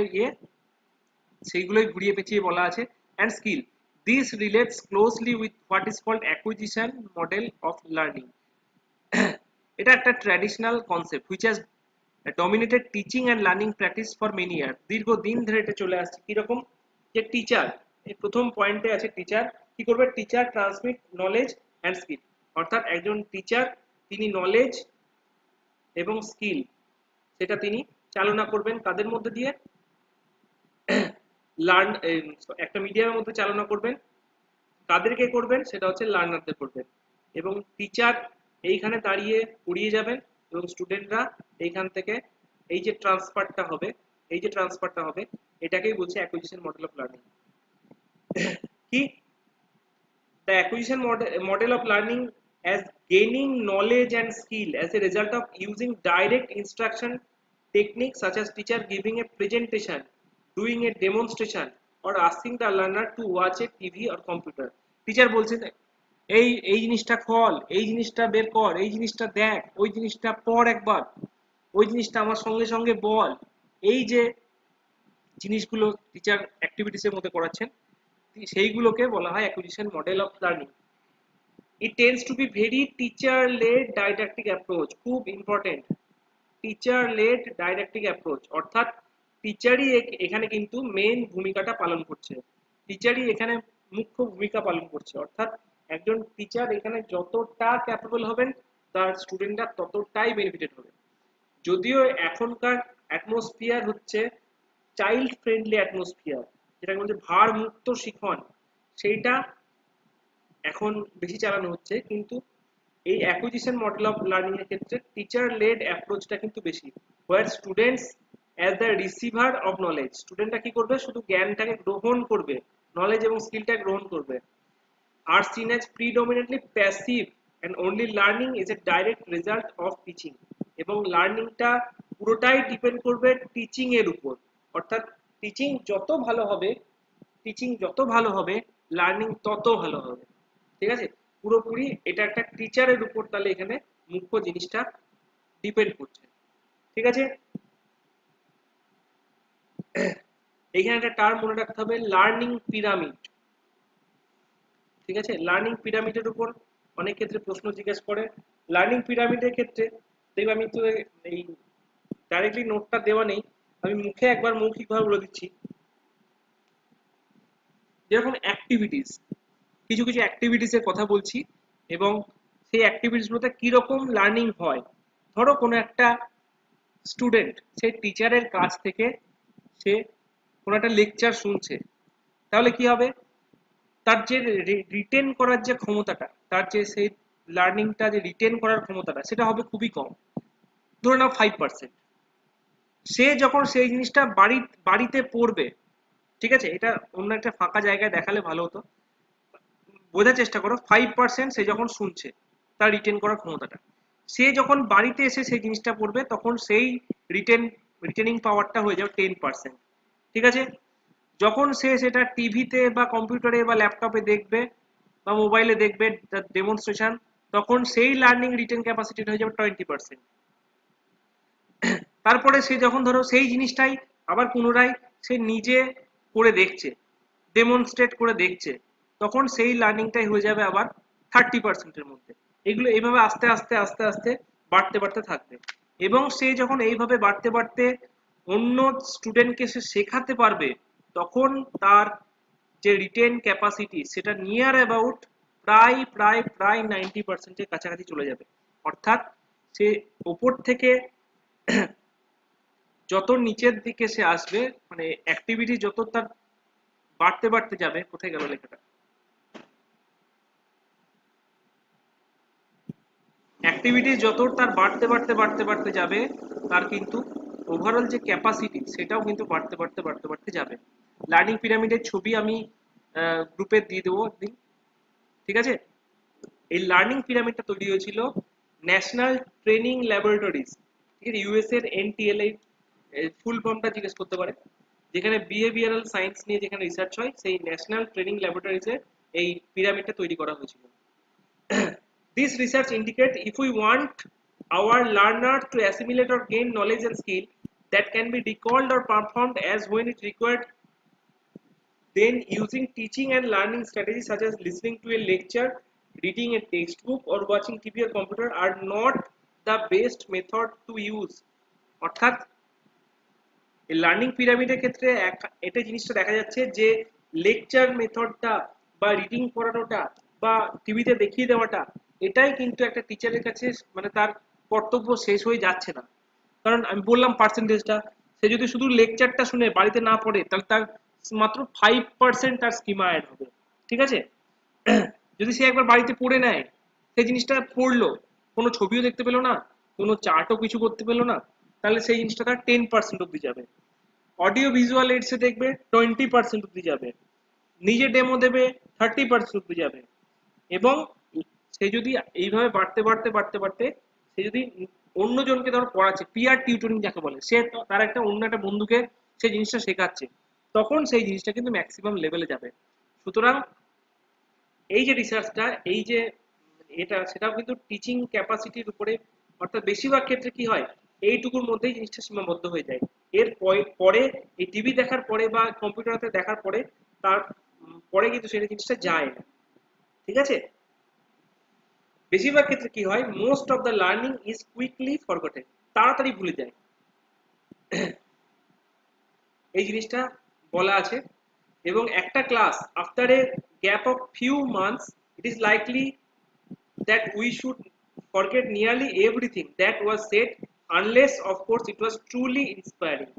S1: সেইগুলোই ঘুরিয়ে পেঁচিয়ে বলা আছে। And skill, this relates closely with what is called acquisition model of learning. এটা একটা traditional concept which has dominated teaching and learning practice for many year. দীর্ঘদিন ধরে এটা চলে আসছে। কিরকম? যে টিচার, এই প্রথম পয়েন্টে আছে টিচার কি করবে, teacher transmit knowledge and skill. অর্থাৎ একজন টিচার তিনি নলেজ এবং স্কিল সেটা তিনি চালনা করবেন কাদের মধ্যে দিয়ে, লার্ন একটা মিডিয়ামের মধ্যে চালনা করবেন। কাদেরকে করবেন? সেটা হচ্ছে লার্নারদের করবেন। এবং টিচার এইখানে দাঁড়িয়ে পড়িয়ে যাবেন এবং স্টুডেন্টরা এইখান থেকে এই যে ট্রান্সফারটা হবে, এই যে ট্রান্সফারটা হবে এটাকেই বলছে অ্যাকুইজিশন মডেল অফ লার্নিং। কি? The acquisition model of learning as gaining knowledge and skill as a result of using direct instruction techniques such as teacher giving a presentation, doing a demonstration, or asking the learner to watch a TV or computer. Teacher বলছে এই এই জিনিসটা খোল, এই জিনিসটা বের কর, এই জিনিসটা দেখ, ওই জিনিসটা পড় একবার, ওই জিনিসটা আমার সঙ্গে সঙ্গে বল। এই যে জিনিসগুলো টিচার অ্যাক্টিভিটিসের মধ্যে করাচ্ছেন সেইগুলোকে বলা হয় acquisition model of learning. It tends to be very teacher led didactic approach, খুব ইম্পর্টেন্ট, টিচার লেড ডাইডাক্টিক অ্যাপ্রোচ। অর্থাৎ টিচারই এখানে কিন্তু মেইন ভূমিকাটা পালন করছে, টিচারই এখানে মুখ্য ভূমিকা পালন করছে। অর্থাৎ একজন টিচার এখানে যতটা ক্যাপেবল হবেন তার স্টুডেন্টরা ততটাই বেনিফিটেড হবে। যদিও এখনকার অ্যাটমসফিয়ার হচ্ছে চাইল্ড ফ্রেন্ডলি অ্যাটমসফিয়ার, যেটাকে বলছে ভার মুক্ত শিখন, সেইটা এখন বেশি চালানো হচ্ছে, কিন্তু এই অ্যাকুইজিশন মডেল অফ লার্নিং এর ক্ষেত্রে টিচার লেড অ্যাপ্রোচটা কিন্তু বেশি, where students as the receiver of knowledge, স্টুডেন্টরা কি করবে, শুধু জ্ঞানটাকে গ্রহণ করবে, নলেজ এবং স্কিলটা গ্রহণ করবে। আর seen as predominantly passive and only learning is a direct result of teaching, এবং লার্নিংটা পুরোটাই ডিপেন্ড করবে টিচিং এর উপর। অর্থাৎ টিচিং যত ভালো হবে, টিচিং যত ভালো হবে লার্নিং তত ভালো হবে। ঠিক আছে, পুরোপুরি এটা একটা টিচারের উপর তাহলে এখানে মুখ্য জিনিসটা ডিপেন্ড করছে। ঠিক আছে, এখানে একটা টার্ম মনে রাখতে হবে, লার্নিং পিরামিড। ঠিক আছে, লার্নিং পিরামিডের উপর অনেক ক্ষেত্রে প্রশ্ন জিজ্ঞেস করে। লার্নিং পিরামিডের ক্ষেত্রে দেখবে আমি তো এই ডাইরেক্টলি নোটটা দেওয়া নেই, আমি মুখে একবার মৌখিকভাবে বলে দিচ্ছি। যেরকম অ্যাক্টিভিটিস, কিছু কিছু অ্যাক্টিভিটিসের কথা বলছি এবং সেই অ্যাক্টিভিটিসগুলোতে কীরকম লার্নিং হয়। ধরো কোনো একটা স্টুডেন্ট সে টিচারের কাছ থেকে সে কোনো একটা লেকচার শুনছে, তাহলে কি হবে, তার যে রিটেন করার যে ক্ষমতাটা, তার যে সেই লার্নিংটা যে রিটেন করার ক্ষমতাটা সেটা হবে খুবই কম, ধরে নাও 5%। সে যখন সেই জিনিসটা বাড়িতে পড়বে, ঠিক আছে, এটা অন্য একটা ফাঁকা জায়গায় দেখালে ভালো হতো, বোঝার চেষ্টা করো, 5% সে যখন শুনছে তার রিটেন করার ক্ষমতাটা, সে যখন বাড়িতে এসে সেই জিনিসটা পড়বে তখন সেই রিটেনিং পাওয়ারটা হয়ে যাবে 10%। ঠিক আছে, যখন সে সেটা টিভিতে বা কম্পিউটারে বা ল্যাপটপে দেখবে বা মোবাইলে দেখবে ডেমনস্ট্রেশন, তখন সেই লার্নিং রিটেন ক্যাপাসিটিটা হয়ে যাবে 20%। তারপরে সে যখন ধরো সেই জিনিসটাই আবার পুনরায় সে নিজে করে দেখছে, ডেমনস্ট্রেট করে দেখছে, তখন সেই লার্নিংটাই হয়ে যাবে আবার 30%-এর মধ্যে। এগুলো এইভাবে আস্তে আস্তে আস্তে আস্তে বাড়তে বাড়তে থাকবে, এবং সে যখন এইভাবে বাড়তে বাড়তে অন্য স্টুডেন্টকে সে শেখাতে পারবে, তখন তার যে রিটেন ক্যাপাসিটি সেটা নিয়ার অ্যাবাউট প্রায় প্রায় প্রায় 90%-এর কাছাকাছি চলে যাবে। অর্থাৎ সে ওপর থেকে যত নিচের দিকে সে আসবে, মানে অ্যাক্টিভিটি যত তার বাড়তে বাড়তে যাবে, কোথায় গেল লেখাটা, অ্যাক্টিভিটি যত তার বাড়তে বাড়তে বাড়তে বাড়তে যাবে, তার কিন্তু ওভারঅল যে ক্যাপাসিটি সেটাও কিন্তু বাড়তে বাড়তে বাড়তে বাড়তে যাবে। লার্নিং পিরামিডের ছবি আমি গ্রুপে দিয়ে দেবো একদিন। ঠিক আছে, এই লার্নিং পিরামিডটা তৈরি হয়েছিল ন্যাশনাল ট্রেনিং ল্যাবরেটরিজ, ঠিক আছে, ইউএস এর এনটিএলএ, ফুল ফর্মটা জিজ্ঞেস করতে পারে, যেখানে বিহেভিয়ারাল সায়েন্স নিয়ে যেখানে রিসার্চ হয়, সেই ন্যাশনাল ট্রেনিং ল্যাবরেটরিজে এই পিরামিডটা তৈরি করা হয়েছিল। This research indicates if we want our learner to assimilate or gain knowledge and skill that can be recalled or performed as when it required, then using teaching and learning strategies such as listening to a lecture, reading a textbook, or watching TV or computer are not the best method to use. অর্থাৎ এই learning পিরামিডের ক্ষেত্রে এটা জিনিসটা দেখা যাচ্ছে যে lecture মেথডটা বা রিডিং করানোটা বা টিভিতে দেখিয়ে দেওয়াটা, এটাই কিন্তু একটা টিচারের কাছে মানে তার কর্তব্য শেষ হয়ে যাচ্ছে না। কারণ আমি বললাম পার্সেন্টেজটা, সে যদি শুধু লেকচারটা শুনে বাড়িতে না পড়ে তাহলে তার মাত্র 5% তার স্কিমা অ্যাড হবে। ঠিক আছে? যদি সে একবার বাড়িতে পড়ে নেয়, সেই জিনিসটা পড়লো, কোনো ছবিও দেখতে পেলো না, কোনো চার্টও কিছু করতে পেলো না, তাহলে সেই জিনিসটা তার 10% অব্দি যাবে। অডিও ভিজুয়াল এডসে দেখবে 20% অব্দি যাবে, নিজে ডেমো দেবে 30% অব্দি যাবে। এবং সে যদি এইভাবে বাড়তে বাড়তে বাড়তে বাড়তে সে যদি অন্যজনকে ধরো পড়াচ্ছে, পিয়ার টিউটরিং যাকে বলে, সে তার একটা অন্য একটা বন্ধুকে সেই জিনিসটা শেখাচ্ছে, তখন সেই জিনিসটা কিন্তু ম্যাক্সিমাম লেভেলে যাবে। সুতরাং এই যে রিসার্চটা, এই যে এটা, সেটাও কিন্তু টিচিং ক্যাপাসিটির উপরে, অর্থাৎ বেশিরভাগ ক্ষেত্রে কি হয়, এইটুকুর মধ্যেই জিনিসটা সীমাবদ্ধ হয়ে যায়। এর পরে এই টিভি দেখার পরে বা কম্পিউটারতে দেখার পরে তার পরে কিন্তু সেটা জিনিসটা যায় না। ঠিক আছে? বেশিরভাগ ক্ষেত্রে কি হয়, most of the learning is quickly forgotten, তাড়াতাড়ি ভুলে যায়, এই জিনিসটা বলা আছে। এবং একটা class after a gap of few months, it is likely that we should forget nearly everything that was said, unless of course it was truly inspiring।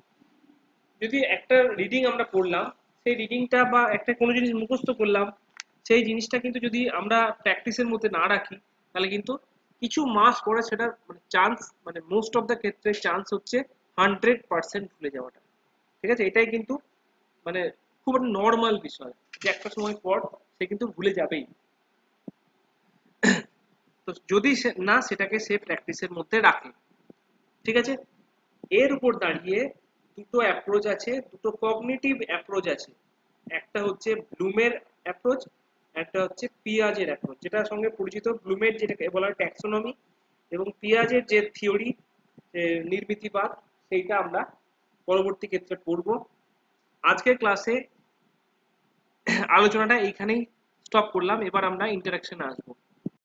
S1: যদি একটা রিডিং আমরা পড়লাম, সেই রিডিংটা বা একটা কোনো জিনিস মুখস্থ করলাম, সেই জিনিসটা কিন্তু যদি আমরা প্র্যাকটিসের মধ্যে না রাখি, তাহলে কিন্তু কিছু মাস পরে সেটা মানে চান্স, মানে মোস্ট অফ দ্য ক্ষেত্রে চান্স হচ্ছে 100% ভুলে যাওয়াটা। ঠিক আছে? এটাই কিন্তু মানে খুব নর্মাল বিষয় যে একটা সময় পর সে কিন্তু ভুলে যাবেই। তো যদি না সেটাকে সে প্র্যাকটিসের মধ্যে রাখে। ঠিক আছে? এর উপর দাঁড়িয়ে দুটো অ্যাপ্রোচ আছে, দুটো কগনিটিভ অ্যাপ্রোচ আছে। একটা হচ্ছে ব্লুমের অ্যাপ্রোচ, একটা হচ্ছে পিয়াজের অ্যাপ্রোচ, যেটার সঙ্গে পরিচিত। ব্লুমের যেটাকে বলা হয় ট্যাক্সোনমি, এবং পিয়াজের যে থিওরি, নির্মিতিবাদ, সেইটা আমরা পরবর্তী ক্ষেত্রে পড়ব। আজকের ক্লাসে আলোচনাটা এইখানেই স্টপ করলাম, এবার আমরা ইন্টারাকশনে আসবো।